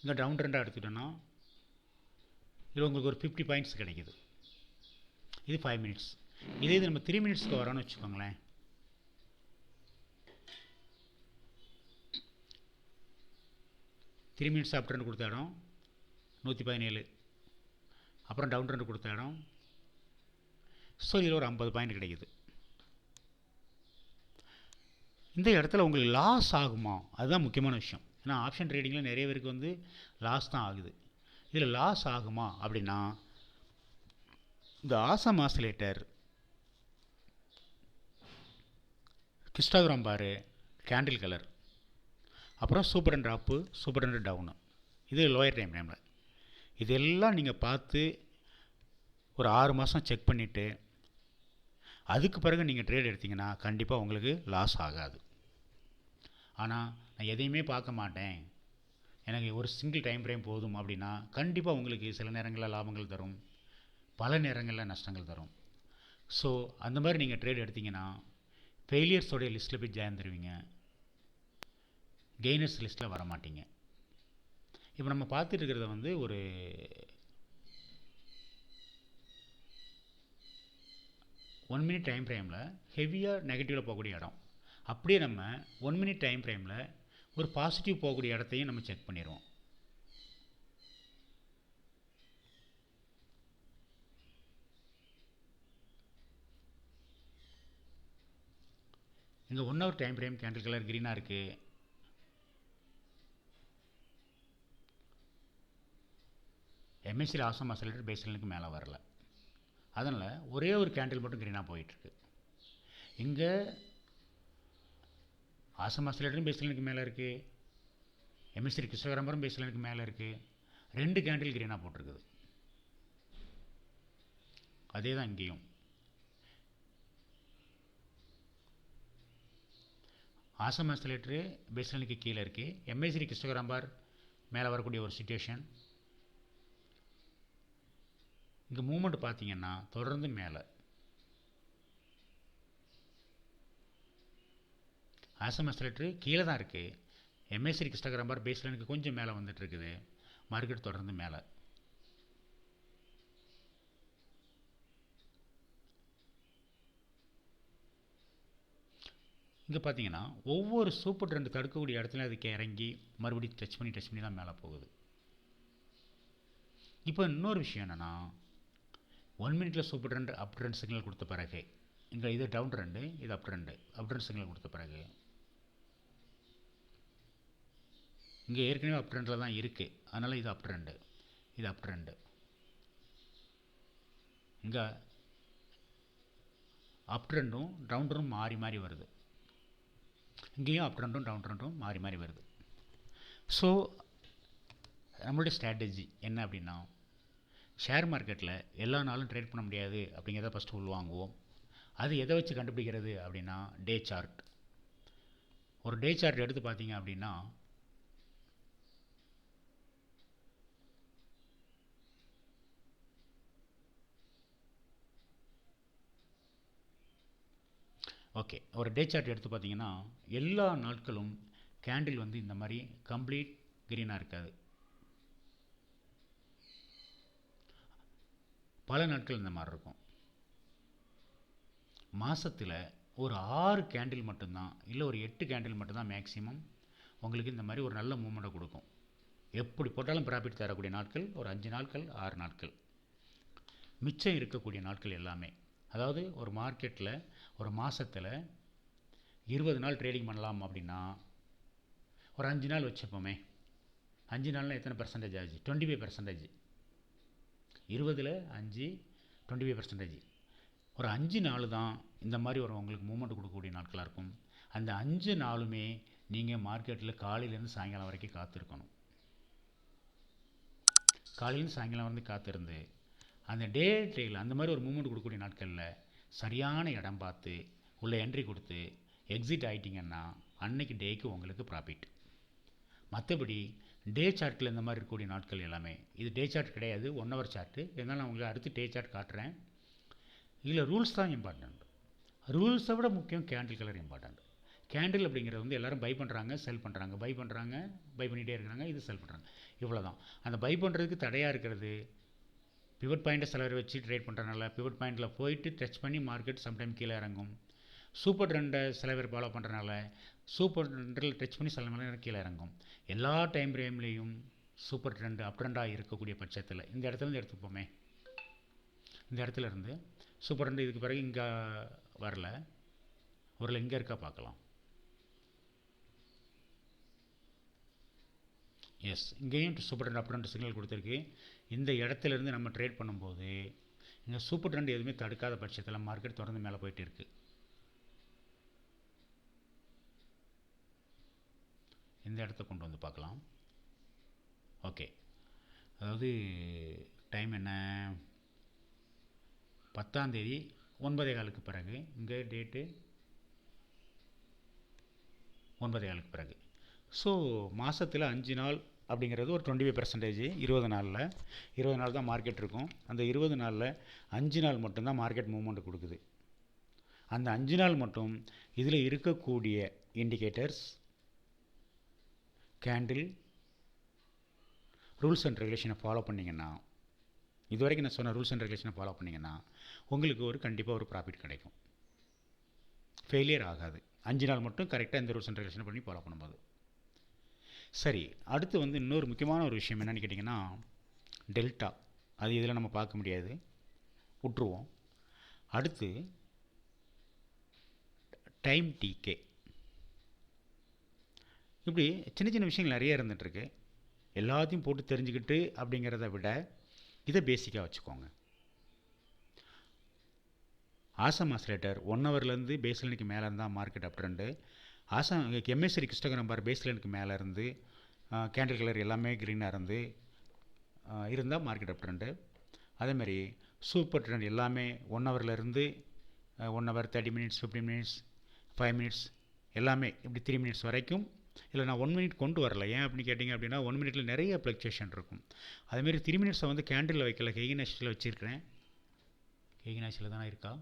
இங்கே டவுன் ட்ரெண்டாக எடுத்துக்கிட்டோன்னா இதில் உங்களுக்கு ஒரு 50 பாயிண்ட்ஸ் கிடைக்குது. இது 5 மினிட்ஸ். இதே இது நம்ம 3 மினிட்ஸ்க்கு வரோன்னு வச்சுக்கோங்களேன். த்ரீ மினிட்ஸ் அப் ட்ரெண்ட் கொடுத்த இடம் 117, அப்புறம் டவுன் ட்ரெண்ட் கொடுத்த இடம். ஸோ இதில் ஒரு 50 பாயிண்ட் கிடைக்குது. இந்த இடத்துல உங்களுக்கு லாஸ் ஆகுமா? அதுதான் முக்கியமான விஷயம். ஏன்னா ஆப்ஷன் ட்ரேடிங்கில் நிறைய பேருக்கு வந்து லாஸ் தான் ஆகுது. இதில் லாஸ் ஆகுமா அப்படின்னா இந்த ஆசம் ஆசிலேட்டர் கிறிஸ்டோகிராம்பர் கேண்டில் கலர், அப்புறம் சூப்பர் ட்ரெண்ட் அப்பு, சூப்பர் ட்ரெண்ட் டவுனு, இது லோயர் டைம் ஃப்ரேமில். இதெல்லாம் நீங்கள் பார்த்து ஒரு 6 மாதம் செக் பண்ணிவிட்டு அதுக்கு பிறகு நீங்கள் ட்ரேட் எடுத்திங்கன்னா கண்டிப்பாக உங்களுக்கு லாஸ் ஆகாது. ஆனால் நான் எதையுமே பார்க்க மாட்டேன், எனக்கு ஒரு சிங்கிள் டைம் ஃப்ரேம் போதும் அப்படின்னா கண்டிப்பாக உங்களுக்கு சில நேரங்களில் லாபங்கள் தரும், பல நேரங்களில் நஷ்டங்கள் தரும். ஸோ அந்த மாதிரி நீங்கள் ட்ரேட் எடுத்திங்கன்னா ஃபெயிலியர்ஸோடைய லிஸ்ட்டில் போய் ஜாயின் தருவீங்க, கெய்னர்ஸ் லிஸ்ட்டில் வர மாட்டீங்க. இப்போ நம்ம பார்த்துட்டு இருக்கிறத வந்து ஒரு 1 மினிட் டைம் ஃப்ரேமில் ஹெவியாக நெகட்டிவில் போகக்கூடிய இடம். அப்படியே நம்ம 1 மினிட் டைம் ஃப்ரேமில் ஒரு பாசிட்டிவ் போகக்கூடிய இடத்தையும் நம்ம செக் பண்ணிடுவோம். இங்கே 1 hour time frame candle colour க்ரீனாக இருக்குது. எம்எஸ்சியில் ஆசம் ஆசிலேட்டர் பேஸ்லைனுக்கு மேலே வரல. அதனால் ஒரே ஒரு கேண்டில் மட்டும் க்ரீனாக போயிட்டுருக்கு. இங்கே ஆசம் ஆசிலேட்டரும் பேஸ்லைனுக்கு மேலே இருக்குது, எம்எஸ்சி கிறிஸ்டோகிராம்பரும் பேஸ்லைனுக்கு மேலே இருக்குது. 2 கேண்டில் க்ரீனாக போட்டிருக்குது. அதே தான் இங்கேயும். ஆசம் ஆசிலேட்டரு பேஸ்லைனுக்கு கீழே இருக்குது, எம்எஸ்சி கிறிஸ்டோகிராம்பர் மேலே வரக்கூடிய ஒரு சிச்சுவேஷன். இங்கே மூமெண்ட் பார்த்தீங்கன்னா தொடர்ந்து மேலே. ஆசம் ஆசிலேட்டரு கீழே தான் இருக்குது, எம்எஸ்சி கிறிஸ்டோகிராம்பர் பேஸ்லைனுக்கு கொஞ்சம் மேலே வந்துட்டு இருக்குது. மார்க்கெட் தொடர்ந்து மேலே. இங்கே பார்த்தீங்கன்னா ஒவ்வொரு சூப்பர் ட்ரெண்ட் தடுக்கக்கூடிய இடத்துல அதுக்கு இறங்கி மறுபடியும் டச் பண்ணி தான் மேலே போகுது. இப்போ இன்னொரு விஷயம் என்னென்னா, 1 மினிட்ல super trend up trend signal கொடுத்த பிறகு, இங்கே இது டவுன் ட்ரெண்டு, இது அப் ட்ரெண்ட் சிக்னல் கொடுத்த பிறகு, இங்கே ஏற்கனவே அப் ட்ரெண்டில் தான் இருக்குது. அதனால் இது அப் ட்ரெண்டு, இது அப் ட்ரெண்டு. இங்கே அப் ட்ரெண்டும் டவுன் ட்ரெண்டும் மாறி வருது. இங்கேயும் அப் ட்ரெண்டும் டவுன் ட்ரெண்டும் மாறி வருது. ஸோ நம்மளுடைய ஸ்ட்ராட்டஜி என்ன அப்படின்னா, ஷேர் மார்க்கெட்டில் எல்லா நாளும் ட்ரேட் பண்ண முடியாது அப்படிங்கிறத ஃபஸ்ட்டு உள்வாங்குவோம். அது எதை வச்சு கண்டுபிடிக்கிறது அப்படின்னா, டே சார்ட். ஒரு டே சார்ட் எடுத்து பார்த்தீங்க அப்படின்னா, ஓகே, ஒரு டே சார்ட் எடுத்து பார்த்தீங்கன்னா எல்லா நாட்களும் கேண்டில் வந்து இந்த மாதிரி கம்ப்ளீட் க்ரீனாக இருக்காது. பல நாட்கள் இந்த மாதிரி இருக்கும். மாதத்தில் ஒரு 6 கேண்டில் மட்டும்தான், இல்லை ஒரு 8 கேண்டில் மட்டும்தான் மேக்ஸிமம் உங்களுக்கு இந்த மாதிரி ஒரு நல்ல மூமெண்ட்டை கொடுக்கும். எப்படி போட்டாலும் ப்ராஃபிட் தரக்கூடிய நாட்கள் ஒரு 5 நாட்கள் 6 நாட்கள். மிச்சம் இருக்கக்கூடிய நாட்கள் எல்லாமே, அதாவது ஒரு மார்க்கெட்டில் ஒரு மாதத்தில் 20 நாள் ட்ரேடிங் பண்ணலாம் அப்படின்னா ஒரு 5 நாள் வச்சுப்போமே. 5 நாள்னால் எத்தனை பர்சன்டேஜ் ஆச்சு? 25%. 20ல் 5 25%. ஒரு 5 நாள் தான் இந்த மாதிரி ஒரு உங்களுக்கு மூமெண்ட் கொடுக்கக்கூடிய நாட்களாக இருக்கும். அந்த 5 நாளுமே நீங்கள் மார்க்கெட்டில் காலையிலேருந்து சாயங்காலம் வரைக்கும் காத்திருக்கணும். காலையிலேருந்து சாயங்காலம் வந்து காத்திருந்து அந்த டே ட்ரேயில் அந்த மாதிரி ஒரு மூமெண்ட் கொடுக்கக்கூடிய நாட்களில் சரியான இடம் பார்த்து உள்ள என்ட்ரி கொடுத்து எக்ஸிட் ஆகிட்டிங்கன்னா அன்னைக்கு டேக்கு உங்களுக்கு ப்ராஃபிட். மற்றபடி டே சார்ட்டில் இந்த மாதிரி இருக்கக்கூடிய நாட்கள் எல்லாமே, இது டே சார்ட் கிடையாது, 1 ஹவர் சார்ட்டு. இருந்தாலும் நான் உங்களுக்கு அடுத்து டே சார்ட் காட்டுறேன். இதில் ரூல்ஸ் தான் இம்பார்ட்டண்ட். ரூல்ஸை விட முக்கியம் கேண்டில் கலர் இம்பார்ட்டண்ட். கேண்டில் அப்படிங்கிறது வந்து எல்லோரும் பை பண்ணுறாங்க, செல் பண்ணுறாங்க, பை பண்ணிகிட்டே இருக்கிறாங்க, இது செல் பண்ணுறாங்க, இவ்வளோ தான். அந்த பை பண்ணுறதுக்கு தடையாக இருக்கிறது பிவட் பாயிண்ட்டை சிலர் வச்சு ட்ரேட் பண்ணுறதுனால பிவட் பாயிண்டில் போயிட்டு டச் பண்ணி மார்க்கெட் சம்டைம் கீழே இறங்கும். சூப்பர் ட்ரெண்டை சில பேர் ஃபாலோ பண்ணுறதுனால சூப்பர் ட்ரெண்டில் டச் பண்ணி சில நேரம் கீழே இறங்கும். எல்லா டைம் ஃப்ரேம்லேயும் சூப்பர் ட்ரெண்டு அப் ட்ரெண்டாக இருக்கக்கூடிய பட்சத்தில் இந்த இடத்துலேருந்து எடுத்துப்போமே, இந்த இடத்துல இருந்து சூப்பர் ட்ரெண்டு இதுக்கு பிறகு இங்கே வரல, ஒரு இங்கே இருக்கா பார்க்கலாம். எஸ், இங்கேயும் super trend up trend signal கொடுத்துருக்கு. இந்த இடத்துலேருந்து நம்ம ட்ரேட் பண்ணும்போது இந்த சூப்பர் ட்ரெண்ட் எதுவுமே தடுக்காத பட்சத்தில் மார்க்கெட் தொடர்ந்து மேலே போயிட்டு இருக்குது. இந்த இடத்த கொண்டு வந்து பார்க்கலாம். ஓகே, அதாவது டைம் என்ன, 10ஆம் தேதி 9:15 பிறகு, இங்கே டேட்டு 9:15 பிறகு. ஸோ மாதத்தில் 5 நாள் அப்படிங்கிறது ஒரு 25%. 20 நாள் தான் மார்க்கெட் இருக்கும். அந்த 20 நாளில் 5 நாள் மட்டும்தான் மார்க்கெட் மூவ்மெண்ட் கொடுக்குது. அந்த 5 நாள் மட்டும் இதில் இருக்கக்கூடிய இண்டிகேட்டர்ஸ், கேண்டில், ரூல்ஸ் அண்ட் ரெகுலேஷனை ஃபாலோ பண்ணிங்கன்னா, இது வரைக்கும் நான் சொன்ன ரூல்ஸ் அண்ட் ரெகுலேஷனை ஃபாலோ பண்ணிங்கன்னா உங்களுக்கு கண்டிப்பாக ஒரு ப்ராஃபிட் கிடைக்கும். ஃபெயிலியர் ஆகாது. 5 நாள் மட்டும் கரெக்டாக இந்த ரூல்ஸ் அண்ட் ரெகுலேஷனை பண்ணி ஃபாலோ பண்ணும்போது. சரி, அடுத்து வந்து இன்னொரு முக்கியமான ஒரு விஷயம் என்னென்னு கேட்டிங்கன்னா, டெல்டா. அது இதில் நம்ம பார்க்க முடியாது, விட்டுருவோம். அடுத்து டைம் டிகே, இப்படி சின்ன சின்ன விஷயங்கள் நிறைய இருந்துகிட்ருக்கு. எல்லாத்தையும் போட்டு தெரிஞ்சுக்கிட்டு அப்படிங்கிறத விட இதை பேசிக்காக வச்சுக்கோங்க. ஆசம் ஆசிலேட்டர் 1 ஹவர்லேருந்து பேஸ்லைனுக்கு மேலே இருந்தால் மார்க்கெட் அப் ட்ரெண்டு. எம்எஸ்சி கிறிஸ்டோகிராம் பார் பேஸ்லைனுக்கு மேலே இருந்து கேண்டில் கலர் எல்லாமே க்ரீனாக இருந்தால் மார்க்கெட் அப் ட்ரெண்டு. அதேமாதிரி சூப்பர் ட்ரெண்ட் எல்லாமே 1 ஹவர்லேருந்து 1 ஹவர் 30 மினிட்ஸ் 15 மினிட்ஸ் 5 மினிட்ஸ் எல்லாமே இப்படி 3 மினிட்ஸ் வரைக்கும். இல்லை நான் 1 மினிட் கொண்டு வரல, ஏன் அப்படின்னு கேட்டிங்க அப்படின்னா 1 மினிட்டில் நிறைய ஃப்ளக்சுவேஷன் இருக்கும். அதேமாரி 3 மினிட்ஸை வந்து கேண்டிலில் வைக்கல, ஹெய்கினாஷியில் வச்சுருக்கிறேன். ஹெய்கினாஷியில் தானே இருக்கா?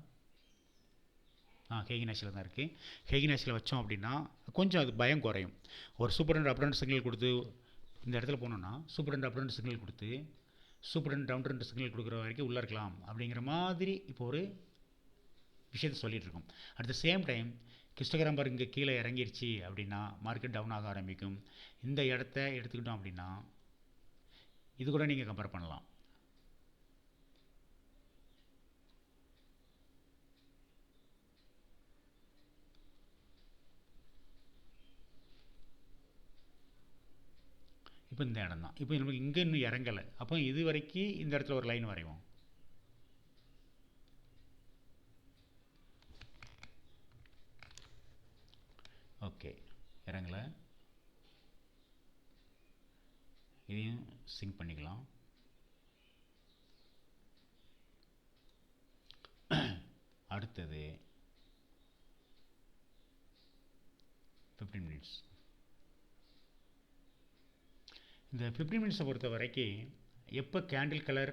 ஹெய்கினாஷியில் தான் இருக்குது. ஹெய்கினாஷியில் வச்சோம் அப்படின்னா கொஞ்சம் அது பயம் குறையும். ஒரு super trend up trend signal கொடுத்து இந்த இடத்துல போனோன்னா super trend up trend signal கொடுத்து super trend down trend signal கொடுக்குற வரைக்கும் உள்ளே இருக்கலாம் அப்படிங்கிற மாதிரி இப்போ ஒரு விஷயத்தை சொல்லிகிட்டு இருக்கோம். அட் த சேம் டைம் கிறிஸ்டோகிராம் பார் இங்கே கீழே இறங்கிருச்சு அப்படின்னா மார்க்கெட் டவுன் ஆக ஆரம்பிக்கும். இந்த இடத்த எடுத்துக்கிட்டோம் அப்படின்னா இது கூட நீங்கள் கம்பேர் பண்ணலாம். இப்போ இந்த இடம் தான். இப்போ நமக்கு இங்கே இன்னும் இறங்கலை. அப்போ இது வரைக்கும் இந்த இடத்துல ஒரு லைன் வரைவோம். ஓகே, இறங்கலை. இதையும் சிங்க் பண்ணிக்கலாம். அடுத்தது 15 மினிட்ஸ். இந்த 15 மினிட்ஸை பொறுத்த வரைக்கும் எப்போ கேண்டில் கலர்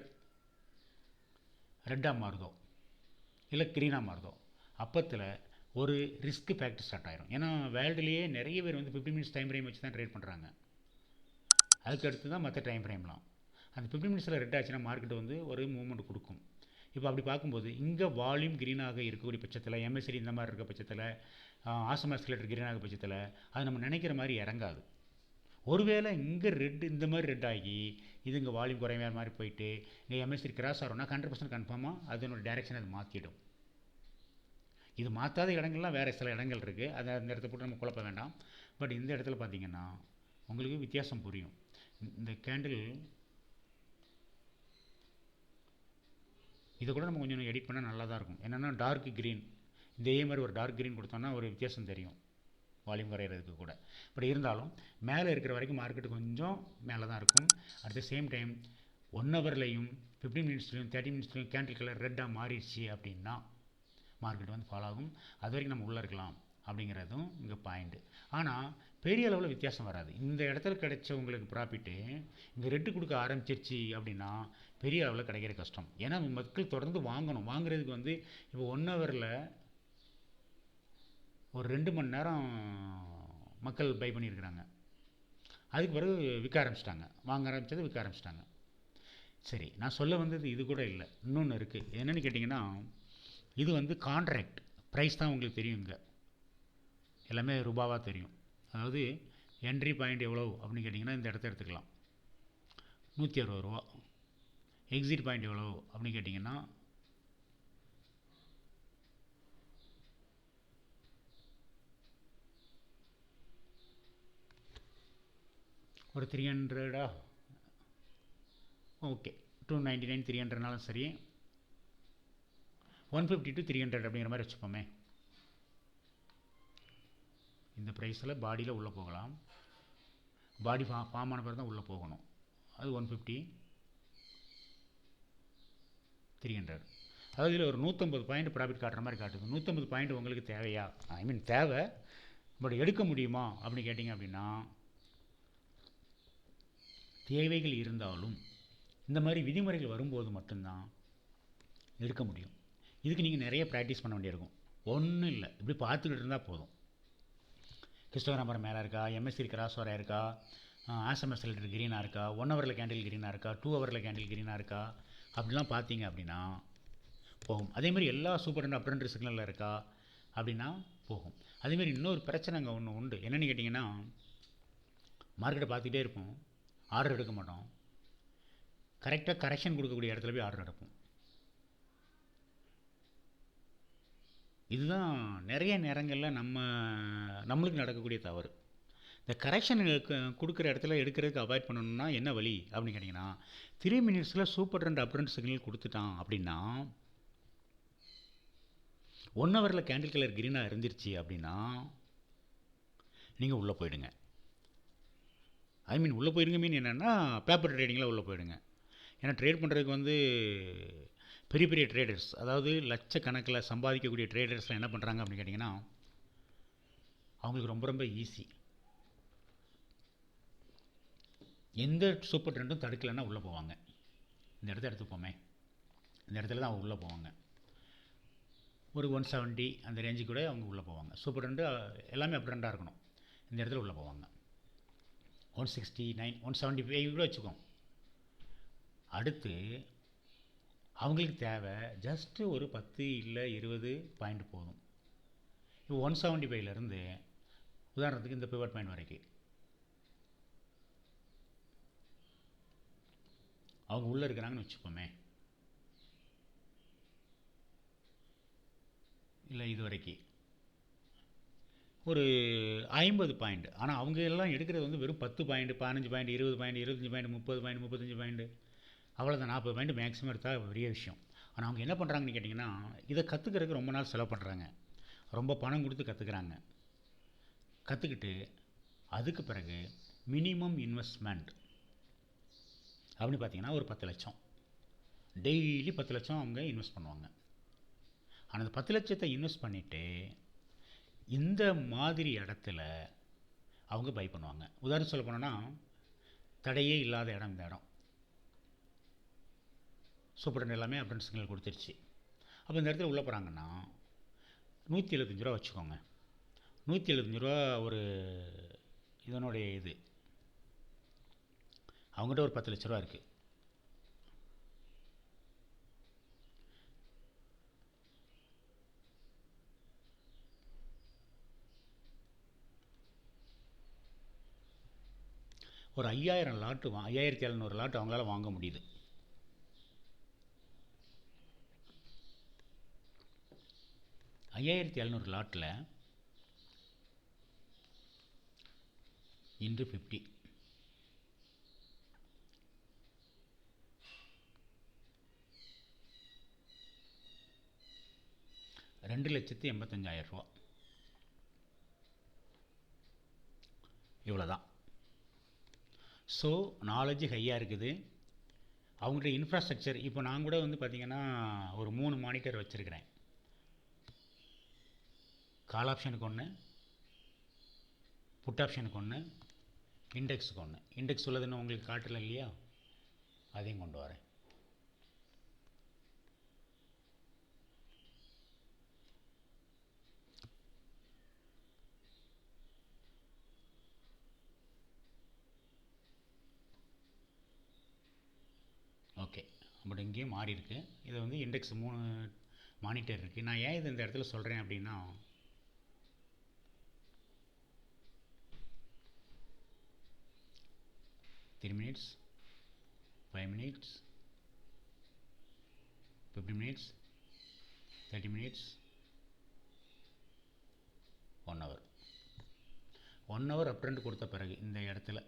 ரெட்டாக மாறுதோ இல்லை க்ரீனாக மாறுதோ அப்போத்தில் ஒரு ரிஸ்க் ஃபேக்டர் ஸ்டார்ட் ஆயிரும். ஏன்னா வேர்ல்டுலேயே நிறைய பேர் வந்து 15 மினிட்ஸ் டைம் ஃப்ரேம் வச்சு தான் ட்ரேட் பண்ணுறாங்க. அதுக்கு அடுத்து தான் மற்ற டைம் ஃப்ரேம்லாம். அந்த 15 மினிட்ஸில் ரெட் ஆச்சுன்னா மார்க்கெட் வந்து ஒரு மூவ்மெண்ட் கொடுக்கும். இப்போ அப்படி பார்க்கும்போது இங்கே வால்யூம் க்ரீனாக இருக்கக்கூடிய பட்சத்தில், எம்எஸ்சி இந்த மாதிரி இருக்க பட்சத்தில், ஆசம் ஆசிலேட்டர் க்ரீனாக பட்சத்தில் அது நம்ம நினைக்கிற மாதிரி இறங்காது. ஒருவேளை இங்கே ரெட் இந்த மாதிரி ரெட் ஆகி இது இங்கே வால்யூம் குறைவாக மாதிரி போயிட்டு இங்கே எம்எஸ்சி கிராஸ் ஆகிறோம்னா 100% கன்ஃபார்மாக அதனோட டைரெக்ஷன் அது மாற்றிடும். இது மாற்றாத இடங்கள்லாம் வேறு சில இடங்கள் இருக்குது. அதை அந்த இடத்த போட்டு நம்ம குழப்ப வேண்டாம். பட் இந்த இடத்துல பார்த்திங்கன்னா உங்களுக்கு வித்தியாசம் புரியும். இந்த கேண்டில் இதை கூட நம்ம கொஞ்சம் எடிட் பண்ணால் நல்லா தான் இருக்கும். என்னென்னா டார்க் க்ரீன், இதே மாதிரி ஒரு டார்க் க்ரீன் கொடுத்தோன்னா ஒரு வித்தியாசம் தெரியும் வால்யூம் குறையிறதுக்கு கூட. பட் இருந்தாலும் மேலே இருக்கிற வரைக்கும் மார்க்கெட்டு கொஞ்சம் மேலே தான் இருக்கும். அட் த சேம் டைம் 1 ஹவர்லையும் 15 மினிட்ஸ்லையும் 30 மினிட்ஸ்லையும் கேண்டில் கலர் ரெட்டாக மாறிடுச்சு அப்படின்னா மார்க்கெட் வந்து ஃபாலோ ஆகும். அது வரைக்கும் நம்ம உள்ளே இருக்கலாம் அப்படிங்கிறதும் இங்கே பாயிண்ட்டு. ஆனால் பெரிய அளவில் வித்தியாசம் வராது. இந்த இடத்துல கிடைச்ச உங்களுக்கு ப்ராஃபிட்டு இங்கே ரெட்டு கொடுக்க ஆரம்பிச்சிருச்சு அப்படின்னா பெரிய அளவில் கிடைக்கிற கஷ்டம். ஏன்னா மக்கள் தொடர்ந்து வாங்குறதுக்கு வந்து இப்போ 1 ஹவரில் ஒரு 2 மணி நேரம் மக்கள் பை பண்ணியிருக்கிறாங்க. அதுக்கு பிறகு விற்க ஆரம்பிச்சிட்டாங்க. வாங்க ஆரம்பித்தது விற்க ஆரம்பிச்சிட்டாங்க. சரி, நான் சொல்ல வந்தது இது கூட இல்லை, இன்னொன்று இருக்குது. என்னென்னு கேட்டிங்கன்னா இது வந்து கான்ட்ராக்ட் ப்ரைஸ் தான் உங்களுக்கு தெரியும். இங்கே எல்லாமே ரூபாவாக தெரியும். அதாவது என்ட்ரி பாயிண்ட் எவ்வளோ அப்படின்னு கேட்டிங்கன்னா இந்த இடத்த எடுத்துக்கலாம், 160 ரூபா. எக்ஸிட் பாயிண்ட் எவ்வளோ அப்படின்னு கேட்டிங்கன்னா ஒரு 300. ஓகே, 299 300னாலும் சரி, 150 to 300 அப்படிங்கிற மாதிரி வச்சுப்போமே. இந்த ப்ரைஸில் பாடியில் உள்ளே போகலாம். பாடி ஃபார்ம் ஆன பிறகு தான் உள்ளே போகணும். அது 150 300. அதாவது இதில் ஒரு 150 பாயிண்ட் ப்ராஃபிட் காட்டுற மாதிரி காட்டுது. 150 பாயிண்ட் உங்களுக்கு தேவையா? ஐ மீன் தேவை, பட் எடுக்க முடியுமா அப்படின்னு கேட்டிங்க அப்படின்னா தேவைகள் இருந்தாலும் இந்த மாதிரி விதிமுறைகள் வரும்போது மட்டும்தான் எடுக்க முடியும். இதுக்கு நீங்கள் நிறைய ப்ராக்டிஸ் பண்ண வேண்டியிருக்கும். ஒன்றும் இல்லை, இப்படி பார்த்துக்கிட்டு இருந்தால் போதும். கிறிஸ்டோகிராம் பார் மேலே இருக்கா, எம்எஸ்சி கிராஸ் வர இருக்கா, ஆசம் ஆசிலேட்டர் க்ரீனாக இருக்கா, 1 ஹவரில் கேண்டில் க்ரீனாக இருக்கா, 2 ஹவரில் கேண்டில் க்ரீனாக இருக்கா, அப்படிலாம் பார்த்தீங்க அப்படின்னா போகும். அதேமாதிரி எல்லா சூப்பர் ட்ரெண்ட் அப் ட்ரெண்ட் சிக்னலில் இருக்கா அப்படின்னா போகும். அதேமாதிரி இன்னொரு பிரச்சனை அங்கே ஒன்று உண்டு. என்னென்னு கேட்டிங்கன்னா மார்க்கெட்டை பார்த்துக்கிட்டே இருப்போம், ஆர்டர் எடுக்க மாட்டோம். கரெக்டாக கரெக்ஷன் கொடுக்கக்கூடிய இடத்துல போய் ஆர்டர் எடுப்போம். இதுதான் நிறைய நேரங்களில் நம்மளுக்கு நடக்கக்கூடிய தவறு. இந்த கரெக்ஷன் கொடுக்குற இடத்துல எடுக்கிறதுக்கு அவாய்ட் பண்ணணும்னா என்ன வழி அப்படின்னு கேட்டிங்கன்னா, 3 மினிட்ஸில் சூப்பர் ட்ரெண்ட் அப்ரண்ட் சிக்னல் கொடுத்துட்டான் அப்படின்னா, 1 ஹவரில் கேண்டில் கலர் கிரீனாக இருந்துருச்சு அப்படின்னா நீங்கள் உள்ளே போயிடுங்க. உள்ளே போயிடுங்க என்னென்னா பேப்பர் ட்ரேடிங்கில் உள்ளே போயிடுங்க. ஏன்னா ட்ரேட் பண்ணுறதுக்கு பெரிய பெரிய ட்ரேடர்ஸ், அதாவது லட்சக்கணக்கில் சம்பாதிக்கக்கூடிய ட்ரேடர்ஸ்லாம் என்ன பண்ணுறாங்க அப்படின்னு கேட்டிங்கன்னா, அவங்களுக்கு ரொம்ப ரொம்ப ஈஸி. எந்த சூப்பர் ட்ரெண்டும் தடுக்கலைன்னா உள்ளே போவாங்க. இந்த இடத்த எடுத்துப்போமே, இந்த இடத்துல தான் அவங்க உள்ளே போவாங்க. ஒரு 170 அந்த ரேஞ்சு கூட அவங்க உள்ளே போவாங்க. சூப்பர் ட்ரெண்டு எல்லாமே அப் ட்ரெண்டாக இருக்கணும். இந்த இடத்துல உள்ளே போவாங்க. 169 175 கூட வச்சுக்கோம். அடுத்து அவங்களுக்கு தேவை ஜஸ்ட்டு ஒரு 10 இல்லை 20 பாயிண்ட் போதும். இப்போ 175லேருந்து உதாரணத்துக்கு இந்த பிவட் பாயிண்ட் வரைக்கும் அவங்க உள்ளே இருக்கிறாங்கன்னு வச்சுப்போமே, இல்லை இது வரைக்கும் ஒரு 50 பாயிண்ட். ஆனால் அவங்க எல்லாம் எடுக்கிறது வெறும் 10 point, 15 point, 20 point, 25 point, 30 point, 35 point, அவ்வளோதான். 40 பாயிண்ட் மேக்ஸிமம் எடுத்தால் பெரிய விஷயம். ஆனால் அவங்க என்ன பண்ணுறாங்கன்னு கேட்டிங்கன்னா, இதை கற்றுக்கிறதுக்கு ரொம்ப நாள் செலவு பண்ணுறாங்க, ரொம்ப பணம் கொடுத்து கற்றுக்குறாங்க. கற்றுக்கிட்டு அதுக்கு பிறகு மினிமம் இன்வெஸ்ட்மெண்ட் அப்படின்னு பார்த்தீங்கன்னா ஒரு 10 லட்சம், டெய்லி 10 லட்சம் அவங்க இன்வெஸ்ட் பண்ணுவாங்க. ஆனால் அந்த 10 லட்சத்தை இன்வெஸ்ட் பண்ணிவிட்டு இந்த மாதிரி இடத்துல அவங்க பை பண்ணுவாங்க. உதாரணம் சொல்ல போனோன்னா, தடையே இல்லாத இடம் இந்த இடம். சூப்பர் ட்ரெண்ட் எல்லாமே அப்ரண்ட் சிக்னல் கொடுத்துருச்சு. அப்போ இந்த இடத்துல உள்ளே போகிறாங்கன்னா 175 ரூபா வச்சுக்கோங்க. 175 ரூபா ஒரு இதனுடைய இது, அவங்ககிட்ட ஒரு 10 லட்ச ரூபா இருக்குது. ஒரு 5000 லாட்டு 5700 லாட்டு அவங்களால வாங்க முடியுது. $5700 லாட்டில் இன்று 50 2,85,000 ரூபா. இவ்வளோதான். ஸோ நாலேஜ் ஹையாக இருக்குது. அவங்கள்ட்ட இன்ஃப்ராஸ்ட்ரக்சர், இப்போ நான் கூட பார்த்திங்கன்னா ஒரு 3 மானிட்டர் வச்சுருக்கிறேன். கால் ஆப்ஷனுக்கு ஒன்று, புட் ஆப்ஷனுக்கு ஒன்று, இண்டெக்ஸுக்கு ஒன்று. இண்டெக்ஸ் உள்ளதுன்னு உங்களுக்கு காட்டல இல்லையா, அதையும் கொண்டு வரேன். ஓகே, பட் இங்கேயும் மாறி இருக்குது. இதை இண்டெக்ஸ் 3 மானிட்டர் இருக்குது. நான் ஏன் இது இந்த இடத்துல சொல்கிறேன் அப்படின்னா, three minutes, 5 minutes, 50 minutes, 30 minutes, 1 hour. 1 hour அப் ட்ரெண்ட் கொடுத்த பிறகு இந்த இடத்துல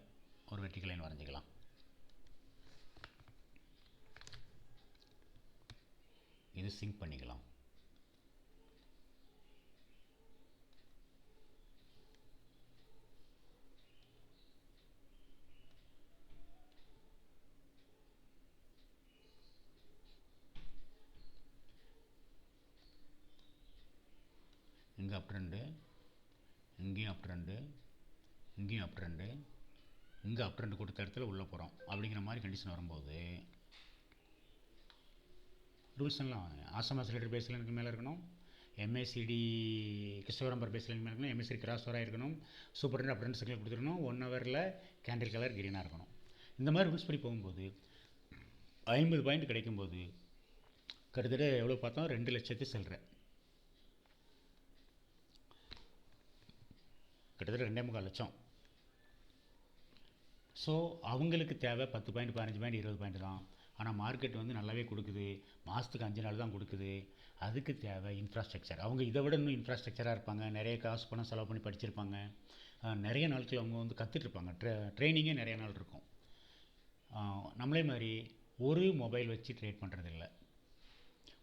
ஒரு வெர்டிகல் லைன் வரைஞ்சிக்கலாம். இது சிங்க் பண்ணிக்கலாம். இங்கே அப் ட்ரெண்டு, இங்கேயும் அப் ட்ரெண்டு, இங்கேயும் அப் ட்ரெண்டு, இங்கே அப் ட்ரெண்டு கொடுத்த இடத்துல உள்ளே போகிறோம் அப்படிங்கிற மாதிரி கண்டிஷன் வரும்போது ரூல்ஸ் எல்லாம் ஆசம் ஆசிலேட்டர் பேஸ் லைனுக்கு மேலே இருக்கணும், எம்ஏசிடி கிறிஸ்டோபர் பேஸ் லைன் மேலே இருக்கணும், எம்ஏசிடி கிராஸ் ஓவராக இருக்கணும், சூப்பர் ட்ரெண்ட் அப்ரண்ட் சிக்னல் கொடுத்துருக்கணும், 1 ஹவரில் கேண்டில் கலர் கிரீனாக இருக்கணும். இந்த மாதிரி ரூல்ஸ் படி போகும்போது 50 பாயிண்ட் கிடைக்கும்போது கிட்டத்தட்ட எவ்வளோ பார்த்தோம், 2 லட்சத்து சில்லற, கிட்டத்தட்ட 2.25 லட்சம். ஸோ அவங்களுக்கு தேவை 10 பாயிண்ட், 15 பாயிண்ட், 20 பாயிண்ட் தான். ஆனால் மார்க்கெட் வந்து நல்லாவே கொடுக்குது, மாதத்துக்கு 5 நாள் தான் கொடுக்குது. அதுக்கு தேவை இன்ஃப்ராஸ்ட்ரக்சர். அவங்க இதை விட இன்னும் இன்ஃப்ராஸ்ட்ரக்சராக இருப்பாங்க, நிறைய காசு பணம் செலவு பண்ணி படிச்சிருப்பாங்க, நிறைய நாட்கள் அவங்க வந்து கற்றுட்ருப்பாங்க, ட்ரைனிங்கே நிறைய நாள் இருக்கும். நம்மளே மாதிரி ஒரு மொபைல் வச்சு ட்ரேட் பண்ணுறதில்ல,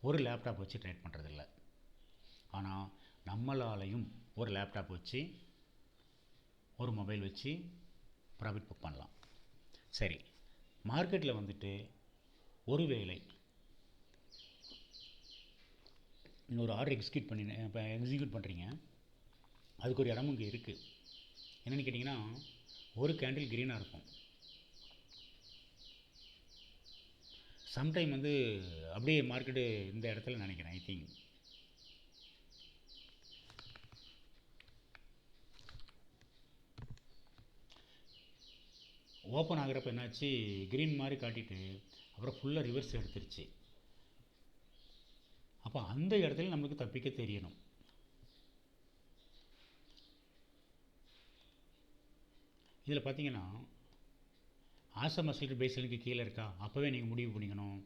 ஒரு லேப்டாப் வச்சு ட்ரேட் பண்ணுறதில்ல. ஆனால் நம்மளாலையும் ஒரு லேப்டாப் வச்சு ஒரு மொபைல் வச்சு ப்ராஃபிட் புக் பண்ணலாம். சரி, மார்க்கெட்டில் வந்துட்டு ஒரு வேளை இன்னொரு ஆர்டர் எக்ஸிக்யூட் பண்ணுறீங்க, அதுக்கு ஒரு இடமும் இங்கே இருக்குது. என்னென்னு கேட்டிங்கன்னா, ஒரு கேண்டில் க்ரீனாக இருக்கும், சம்டைம் வந்து அப்படியே மார்க்கெட்டு இந்த இடத்துல நினைக்கிறேன், ஐ திங்க் ஓப்பன் ஆகிறப்ப என்னாச்சு, க்ரீன் மாதிரி காட்டிட்டு அப்புறம் ஃபுல்லாக ரிவர்ஸ் எடுத்துருச்சு. அப்போ அந்த இடத்துல நம்மளுக்கு தப்பிக்க தெரியணும். இதில் பார்த்தீங்கன்னா, ஆசம் அசல்ட்டு பேஸ்லைனுக்கு கீழே இருக்கா, அப்போவே நீங்கள் முடிவு பண்ணிக்கணும்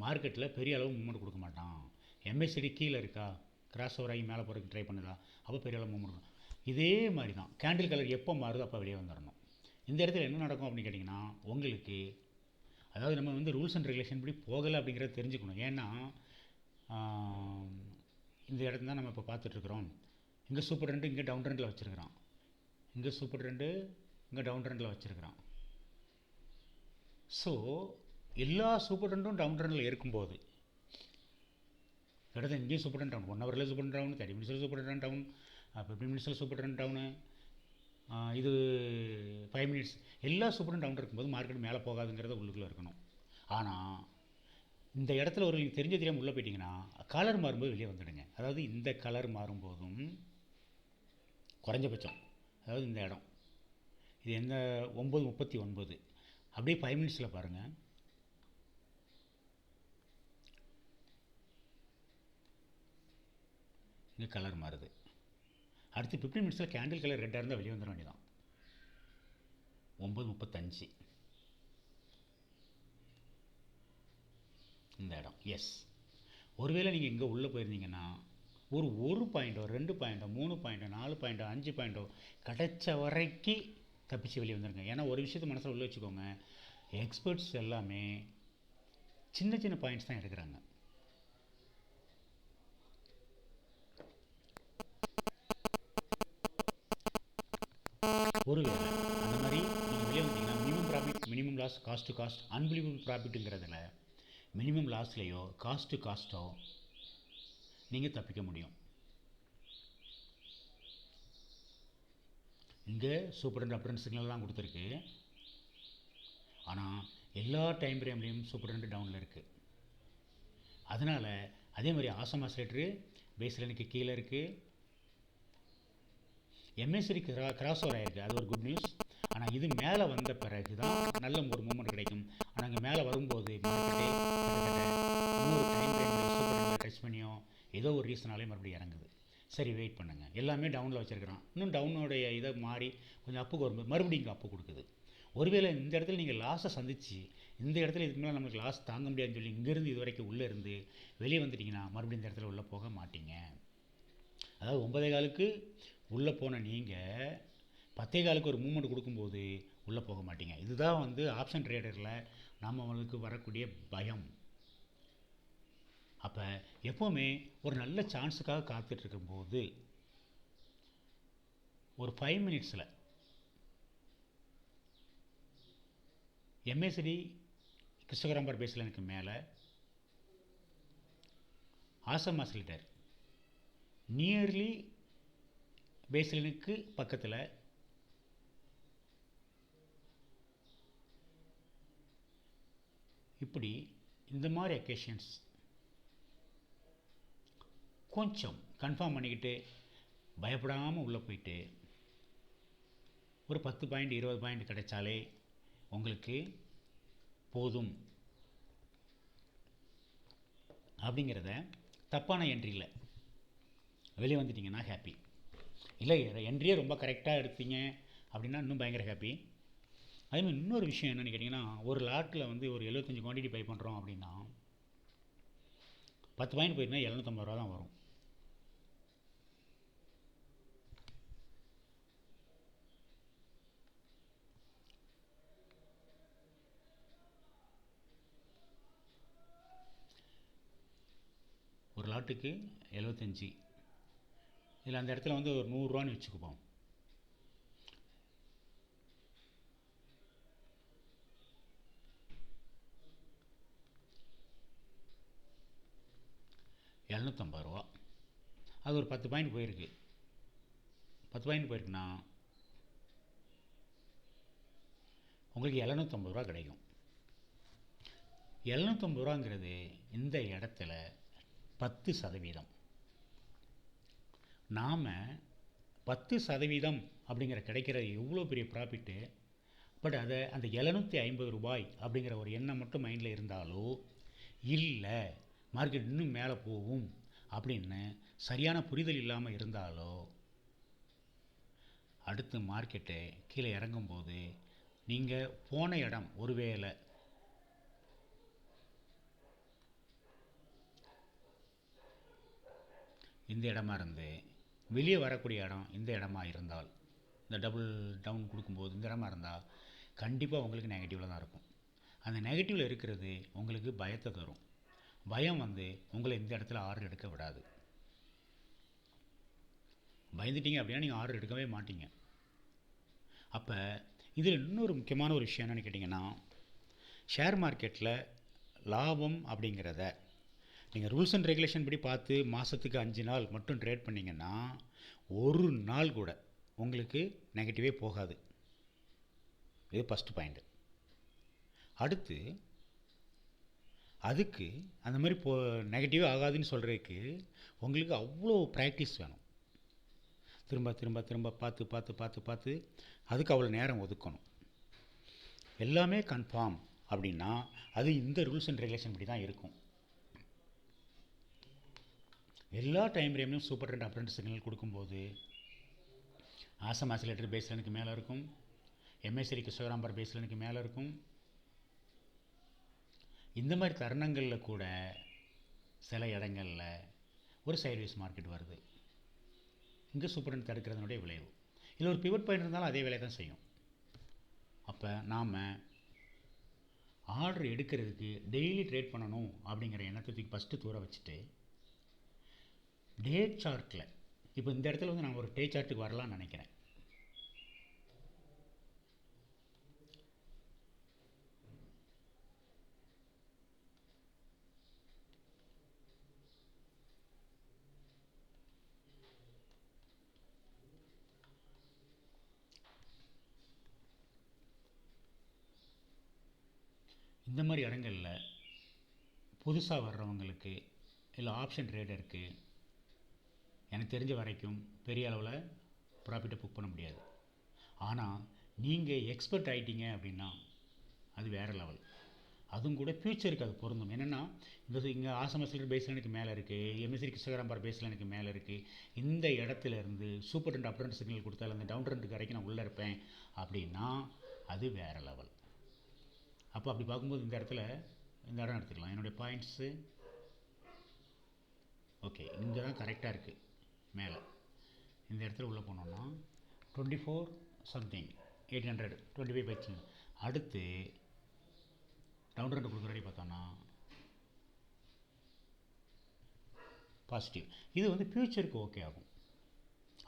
மார்க்கெட்டில் பெரிய அளவு மூவ்மெண்ட் கொடுக்க மாட்டான். எம்எஸ்சிடி கீழே இருக்கா, கிராஸ் ஓவர் ஆகி மேலே போகிறதுக்கு ட்ரை பண்ணுதா, அப்போ பெரிய அளவு மூவ்மெண்ட் கொடுக்கும். இதே மாதிரி தான் கேண்டில் கலர் எப்போ மாறுதோ அப்போ வெளியே வந்துடணும். இந்த இடத்துல என்ன நடக்கும் அப்படின்னு கேட்டிங்கன்னா, உங்களுக்கு அதாவது நம்ம வந்து ரூல்ஸ் அண்ட் ரெகுலேஷன் படி போகலை அப்படிங்கிறத தெரிஞ்சுக்கணும். ஏன்னா இந்த இடத்துல தான் நம்ம இப்போ பார்த்துட்ருக்குறோம், இங்கே சூப்பர் ட்ரெண்டு இங்கே டவுன் ட்ரெண்டில் வச்சுருக்கிறான், இங்கே சூப்பர் ட்ரெண்டு இங்கே டவுன் ட்ரெண்டில் வச்சுருக்கிறான். ஸோ எல்லா சூப்பர் ட்ரெண்டும் டவுன் ட்ரெண்டில் இருக்கும்போது இடத்துல இங்கேயும் சூப்பர் ட்ரெண்ட் டவுன், 1 ஹவரில் சூப்பர் ட்ரெண்ட் டவுன், 30 மினிட்ஸில் சூப்பர் ட்ரெண்ட் டவுன், 15 மினிட்ஸில் சூப்பர் ட்ரெண்ட் டவுனு, இது 5 மினிட்ஸ், எல்லா சூப்பரும் டவுன் இருக்கும்போது மார்க்கெட் மேலே போகாதுங்கிறத உள்ளுக்குள்ளே இருக்கணும். ஆனால் இந்த இடத்துல ஒரு நீங்கள் தெரியாமல் உள்ளே போயிட்டீங்கன்னா கலர் மாறும்போது வெளியே வந்துடுங்க. அதாவது இந்த கலர் மாறும்போதும் குறைஞ்சபட்சம், அதாவது இந்த இடம் இது எந்த 9:39 அப்படியே 5 மினிட்ஸில் பாருங்கள், இங்கே கலர் மாறுது. அடுத்து 15 மினிட்ஸில் கேண்டில் கலர் ரெட்டாக இருந்தால் வெளியே வந்துட வேண்டியதான். 9:35 இந்த இடம். எஸ், ஒருவேளை நீங்கள் இங்கே உள்ளே போயிருந்தீங்கன்னா ஒரு பாயிண்டோ 2 பாயிண்டோ 3 பாயிண்டோ 4 பாயிண்டோ 5 பாயிண்டோ கிடைச்ச வரைக்கும் தப்பிச்சு வெளியே வந்துடுங்க. ஏன்னா ஒரு விஷயத்தை மனசில் உள்ள வச்சுக்கோங்க, எக்ஸ்பர்ட்ஸ் எல்லாமே சின்ன சின்ன பாயிண்ட்ஸ் தான் எடுக்கிறாங்க. ஒருவேளை அந்த மாதிரி நீங்கள் வெளியே வந்தீங்கன்னா minimum profit, minimum loss, cost to cost, unbelievable ப்ராஃபிட்டுங்கிறதுல மினிமம் லாஸ்லேயோ காஸ்ட் டு காஸ்ட்டோ நீங்கள் தப்பிக்க முடியும். இங்கே சூப்பர் ட்ரெண்ட் அப் ட்ரெண்ட் சிக்னல்லாம் கொடுத்துருக்கு, ஆனால் எல்லா டைம் ஃப்ரேம்லேயும் சூப்பர் ட்ரெண்ட் டவுனில் இருக்குது. அதனால் அதே மாதிரி ஆசம் ஆசிலேட்டரு பேஸ் லைனுக்கு கீழே இருக்குது, எம்எஸ்சி கிராஸ் ஓவர் ஆகிருக்கு, அது ஒரு குட் நியூஸ். ஆனால் இது மேலே வந்த பிறகு தான் நல்ல ஒரு மூமெண்ட் கிடைக்கும். ஆனால் இங்கே மேலே வரும்போது மார்க்கெட்டே கிட்டத்தட்ட 100 டைம் ஃப்ரேமில் சூப்பர் ட்ரெண்டில் டச் பண்ணியும் ஏதோ ஒரு ரீசனாலே மறுபடியும் இறங்குது. சரி, வெயிட் பண்ணுங்கள், எல்லாமே டவுனில் வச்சுருக்கிறான், இன்னும் டவுனோடைய இதை மாறி கொஞ்சம் அப்புக்கு வரும்போது மறுபடியும் இங்கே அப்பு கொடுக்குது. ஒருவேளை இந்த இடத்துல நீங்கள் லாஸை சந்திச்சு இந்த இடத்துல இதுக்கு மேலே நமக்கு லாஸ் தாங்க முடியாதுன்னு சொல்லி இங்கேருந்து இது வரைக்கும் உள்ளே இருந்து வெளியே வந்துட்டிங்கன்னா மறுபடியும் இந்த இடத்துல உள்ளே போக மாட்டீங்க. அதாவது 9:15க்கு உள்ளே போன நீங்கள் 10:15க்கு ஒரு மூமெண்ட் கொடுக்கும்போது உள்ளே போக மாட்டீங்க. இதுதான் வந்து ஆப்ஷன் ட்ரேடரில் நம்மளுக்கு வரக்கூடிய பயம். அப்போ எப்போவுமே ஒரு நல்ல சான்ஸுக்காக காத்துட்ருக்கும்போது ஒரு 5 மினிட்ஸில் எம்ஏசிடி கிறிஸ்டோகிராம்பர் பேஸ்லைனுக்கு மேலே ஆசம் ஆசிலேட்டர் நியர்லி பேஸ்லைனுக்கு பக்கத்தில் இப்படி இந்த மாதிரி அக்கேஷன்ஸ் கொஞ்சம் கன்ஃபார்ம் பண்ணிக்கிட்டு பயப்படாமல் உள்ளே போயிட்டு ஒரு 10 பாயிண்ட் 20 பாயிண்ட் கிடைச்சாலே உங்களுக்கு போதும் அப்படிங்கிறத தப்பான என்ட்ரியில் வெளியே வந்துட்டிங்கன்னா ஹாப்பி. இல்லை என்ட்ரியே ரொம்ப கரெக்டாக எடுத்தீங்க அப்படின்னா இன்னும் பயங்கர ஹாப்பி. அதேமாதிரி இன்னொரு விஷயம் என்னென்னு கேட்டிங்கன்னா, ஒரு லாட்டில் வந்து ஒரு 75 குவான்டிட்டி பை பண்ணுறோம் அப்படின்னா 10 பாயிண்ட் போயிருந்தால் 750 ரூபா தான் வரும். ஒரு லாட்டுக்கு 75. இதில் அந்த இடத்துல வந்து ஒரு 100 ரூபான்னு வச்சுக்குப்போம். ரூபா. அது ஒரு 10 பாயிண்ட் போயிருக்கு. 10 பாயிண்ட் போயிருக்குன்னா உங்களுக்கு 750 ரூபா கிடைக்கும். 750 ரூபாங்கிறது இந்த இடத்துல 10%. நாம் 10% அப்படிங்கிற கிடைக்கிற எவ்வளோ பெரிய ப்ராஃபிட்டு. பட் அதை அந்த 750 ரூபாய் அப்படிங்கிற ஒரு எண்ணம் மட்டும் மைண்டில் இருந்தாலோ, இல்லை மார்க்கெட் இன்னும் மேலே போகும் அப்படின்னு சரியான புரிதல் இல்லாமல் இருந்தாலோ, அடுத்து மார்க்கெட்டு கீழே இறங்கும்போது நீங்கள் போன இடம் ஒருவேளை இந்த இடமா இருந்து வெளியே வரக்கூடிய இடம் இந்த இடமா இருந்தால், இந்த டபுள் டவுன் கொடுக்கும்போது இந்த இடமா இருந்தால் கண்டிப்பாக உங்களுக்கு நெகட்டிவில் தான் இருக்கும். அந்த நெகட்டிவில் இருக்கிறது உங்களுக்கு பயத்தை தரும். பயம் வந்து உங்களை இந்த இடத்துல ஆர்டர் எடுக்க விடாது. பயந்துட்டீங்க அப்படின்னா நீங்கள் ஆர்டர் எடுக்கவே மாட்டீங்க. அப்போ இதில் இன்னொரு முக்கியமான ஒரு விஷயம் என்னென்னு கேட்டிங்கன்னா, ஷேர் மார்க்கெட்டில் லாபம் அப்படிங்கிறத நீங்கள் ரூல்ஸ் அண்ட் ரெகுலேஷன் படி பார்த்து மாதத்துக்கு 5 நாள் மட்டும் ட்ரேட் பண்ணிங்கன்னா ஒரு நாள் கூட உங்களுக்கு நெகட்டிவே போகாது. இது ஃபஸ்ட்டு பாயிண்ட்டு. அடுத்து அதுக்கு அந்த மாதிரி நெகட்டிவே ஆகாதுன்னு சொல்கிறதுக்கு உங்களுக்கு அவ்வளோ ப்ராக்டிஸ் வேணும். திரும்ப திரும்ப திரும்ப பார்த்து பார்த்து பார்த்து பார்த்து அதுக்கு அவ்வளோ நேரம் ஒதுக்கணும். எல்லாமே கன்ஃபார்ம் அப்படின்னா அது இந்த ரூல்ஸ் அண்ட் ரெகுலேஷன் படி தான் இருக்கும். எல்லா டைம் ஃப்ரேம்லையும் super trend up trend signal கொடுக்கும்போது ஆசம் ஆசிலேட்டர் பேஸ்லைனுக்கு மேலே இருக்கும், எம்எஸ்சி கிறிஸ்டோகிராம்பர் பேஸ்லைனுக்கு மேலே இருக்கும். இந்த மாதிரி தருணங்களில் கூட சில இடங்களில் ஒரு சைட்வேஸ் மார்க்கெட் வருது. இங்கே சூப்பர் ட்ரெண்ட் தடுக்கிறதுனுடைய விளைவு. இல்லை ஒரு பிவட் பாயிண்ட் இருந்தாலும் அதே வேலையை தான் செய்யும். அப்போ நாம் ஆர்டர் எடுக்கிறதுக்கு டெய்லி ட்ரேட் பண்ணணும் அப்படிங்கிற எண்ணத்துக்கு ஃபஸ்ட்டு தூர வச்சுட்டு டே சார்ட்டில், இப்போ இந்த இடத்துல வந்து நான் ஒரு டே சார்ட்டுக்கு வரலான்னு நினைக்கிறேன். இந்த மாதிரி இடங்களில் புதுசாக வர்றவங்களுக்கு இல்லை ஆப்ஷன் ட்ரேடருக்கு எனக்கு தெரிஞ்ச வரைக்கும் பெரிய அளவில் ப்ராஃபிட்டை புக் பண்ண முடியாது. ஆனால் நீங்கள் எக்ஸ்பர்ட் ஆகிட்டீங்க அப்படின்னா அது வேறு லெவல். அதுவும் கூட ஃப்யூச்சருக்கு அது பொருந்தும். என்னென்னா இங்கே ஆசமஸ்லர் பேஸ்லைனுக்கு மேலே இருக்குது, எம்எஸ்சி கிறிஸ்டோகிராம்பர் பேஸ்லைனுக்கு மேலே இருக்குது. இந்த இடத்துல இருந்து super trend up trend signal கொடுத்தாலும் அந்த டவுன் ட்ரெண்டுக்கு வரைக்கும் நான் உள்ளே இருப்பேன் அப்படின்னா அது வேறு லெவல். அப்போ அப்படி பார்க்கும்போது இந்த இடத்துல இந்த இடம் எடுத்துக்கலாம். என்னுடைய பாயிண்ட்ஸு ஓகே இங்கே தான் கரெக்டாக இருக்குது. மேலே இந்த இடத்துல உள்ளே போனோம்னா 24 சம்திங் 800 25 பைட்ஸ். அடுத்து டவுன் ட்ரெண்ட் கொடுக்குற வரை பார்த்தோன்னா பாசிட்டிவ். இது வந்து ஃப்யூச்சருக்கு ஓகே ஆகும்,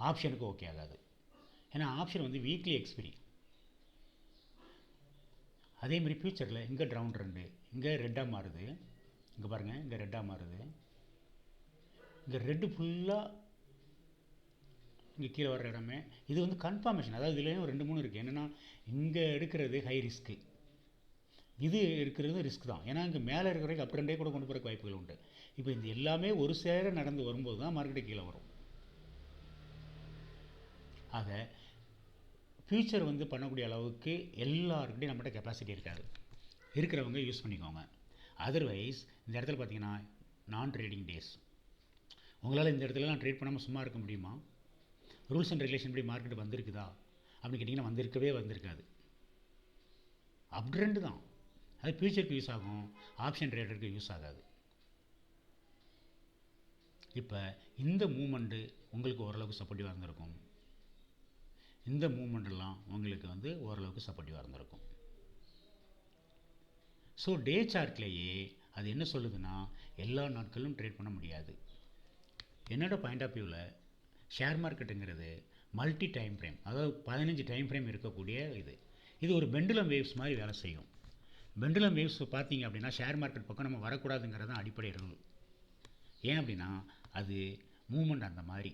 ஆப்ஷனுக்கு ஓகே ஆகாது. ஏன்னா ஆப்ஷன் வந்து வீக்லி எக்ஸ்பிரி. அதேமாதிரி ஃப்யூச்சரில் இங்கே டவுன் ட்ரெண்டு இங்கே ரெட்டாக மாறுது. இங்கே பாருங்கள், இங்கே ரெட்டாக மாறுது. இங்கே ரெட்டு ஃபுல்லாக இங்கே கீழே வர்ற இடமே இது வந்து கன்ஃபார்மேஷன். அதாவது இதுலேயும் 2-3 இருக்குது. என்னென்னா இங்கே எடுக்கிறது ஹை ரிஸ்க்கு, இது இருக்கிறது ரிஸ்க் தான். ஏன்னா இங்கே மேலே இருக்கிற வரைக்கும் அப் ட்ரெண்டே கூட கொண்டு போகிற வாய்ப்புகள் உண்டு. இப்போ இந்த எல்லாமே ஒரு சேர நடந்து வரும்போது தான் மார்க்கெட்டு கீழே வரும். ஆக ஃப்யூச்சர் வந்து பண்ணக்கூடிய அளவுக்கு எல்லாருக்கிட்டையும் நம்மகிட்ட கெப்பாசிட்டி இருக்காது. இருக்கிறவங்க யூஸ் பண்ணிக்கோங்க. அதர்வைஸ் இந்த இடத்துல பார்த்தீங்கன்னா நான் ட்ரேடிங் டேஸ். உங்களால் இந்த இடத்துலலாம் ட்ரேட் பண்ணாமல் சும்மா இருக்க முடியுமா? ரூல்ஸ் அண்ட் ரெகுலேஷன் படி மார்க்கெட் வந்திருக்குதா அப்படின்னு கேட்டிங்கன்னா வந்திருக்கவே வந்திருக்காது. அப்ட்ரெண்டு தான். அது ஃபியூச்சருக்கு யூஸ் ஆகும், ஆப்ஷன் ட்ரேடருக்கு யூஸ் ஆகாது. இப்போ இந்த மூமெண்ட்டு உங்களுக்கு ஓரளவுக்கு சப்போர்ட்டிவாக இருந்திருக்கும், இந்த மூமெண்ட்டெல்லாம் உங்களுக்கு வந்து ஓரளவுக்கு சப்போர்ட்டிவாக இருந்திருக்கும். ஸோ டே சார்ட்லேயே அது என்ன சொல்லுதுன்னா, எல்லா நாட்களும் ட்ரேட் பண்ண முடியாது. என்னோட பாயிண்ட் ஆஃப் வியூவில் ஷேர் மார்க்கெட்டுங்கிறது மல்டி டைம் ஃப்ரேம், அதாவது 15 டைம் ஃப்ரேம் இருக்கக்கூடிய இது ஒரு பெண்டுலம் வேவ்ஸ் மாதிரி வேலை செய்யும். பெண்டுலம் வேவ்ஸ் பார்த்தீங்க அப்படின்னா ஷேர் மார்க்கெட் பக்கம் நம்ம வரக்கூடாதுங்கிறது தான் அடிப்படை ரூல். ஏன் அப்படின்னா அது மூமெண்ட் அந்த மாதிரி.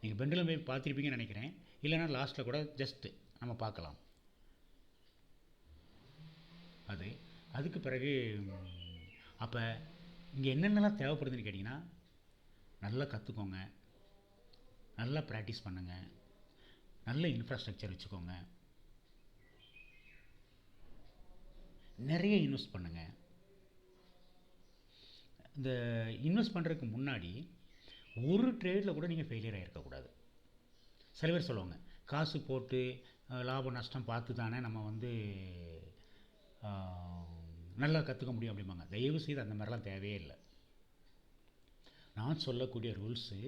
நீங்கள் பெண்டுலம் வேவ் பார்த்துருப்பீங்கன்னு நினைக்கிறேன், இல்லைனா லாஸ்ட்டில் கூட ஜஸ்ட்டு நம்ம பார்க்கலாம். அதுக்கு பிறகு அப்போ இங்கே என்னென்னலாம் தேவைப்படுதுன்னு கேட்டிங்கன்னா, நல்லா கற்றுக்கோங்க, நல்லா ப்ராக்டிஸ் பண்ணுங்கள், நல்ல இன்ஃப்ராஸ்ட்ரக்சர் வச்சுக்கோங்க, நிறைய இன்வெஸ்ட் பண்ணுங்கள். இந்த இன்வெஸ்ட் பண்ணுறதுக்கு முன்னாடி ஒரு ட்ரேடில் கூட நீங்கள் ஃபெயிலியர் ஆகிருக்கக்கூடாது. சில பேர் சொல்லுவாங்க, காசு போட்டு லாபம் நஷ்டம் பார்த்து தானே நம்ம வந்து நல்லா கற்றுக்க முடியும் அப்படிம்பாங்க. தயவு செய்து அந்த மாதிரிலாம் தேவையே இல்லை. நான் சொல்லக்கூடிய ரூல்ஸு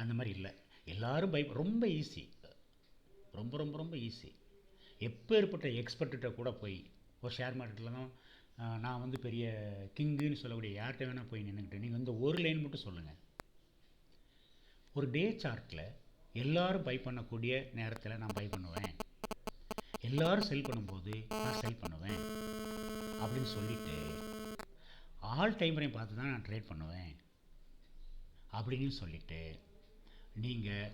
அந்த மாதிரி இல்லை. எல்லோரும் ரொம்ப ஈஸி, ரொம்ப ரொம்ப ரொம்ப ஈஸி. எப்பேற்பட்ட எக்ஸ்பர்ட்டிட்ட கூட போய் ஒரு ஷேர் மார்க்கெட்டில் தான் நான் வந்து பெரிய கிங்குன்னு சொல்லக்கூடிய யார்கிட்ட வேணால் போய் நின்றுக்கிட்டு நீங்கள் வந்து ஒரு லைன் மட்டும் சொல்லுங்கள். ஒரு டே சார்ட்டில் எல்லோரும் பை பண்ணக்கூடிய நேரத்தில் நான் பை பண்ணுவேன், எல்லோரும் செல் பண்ணும்போது நான் செல் பண்ணுவேன் அப்படின்னு சொல்லிவிட்டு ஆல் டைம் ஃப்ரேம் பார்த்து தான் நான் ட்ரேட் பண்ணுவேன் அப்படின்னு சொல்லிவிட்டு நீங்கள்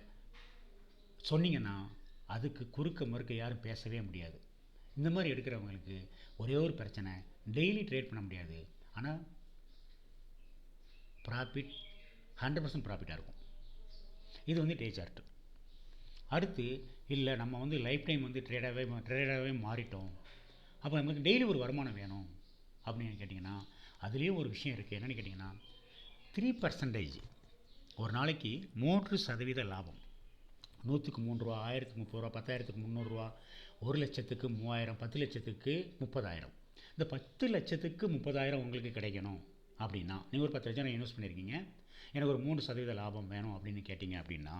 சொன்னீங்கன்னா அதுக்கு குறுக்க மறுக்க யாரும் பேசவே முடியாது. இந்த மாதிரி எடுக்கிறவங்களுக்கு ஒரே ஒரு பிரச்சனை, டெய்லி ட்ரேட் பண்ண முடியாது, ஆனால் ப்ராஃபிட் 100% ப்ராஃபிட்டாக இருக்கும். இது வந்து டே சார்ட்டு. அடுத்து இல்லை நம்ம வந்து லைஃப் டைம் வந்து ட்ரேடாகவே மாறிட்டோம், அப்போ நமக்கு டெய்லி ஒரு வருமானம் வேணும் அப்படின்னு கேட்டிங்கன்னா அதுலேயும் ஒரு விஷயம் இருக்குது. என்னென்னு கேட்டிங்கன்னா 3% ஒரு நாளைக்கு 3% லாபம். 100க்கு 3 ரூபா, 1000க்கு 30 ரூபா, 10,000க்கு 300 ரூபா, 1 லட்சத்துக்கு 3000, 10 லட்சத்துக்கு 30,000. இந்த 10 லட்சத்துக்கு 30,000 உங்களுக்கு கிடைக்கணும் அப்படின்னா நீங்கள் ஒரு 10 லட்சம் இன்வெஸ்ட் பண்ணியிருக்கீங்க, எனக்கு ஒரு 3% லாபம் வேணும் அப்படின்னு கேட்டிங்க அப்படின்னா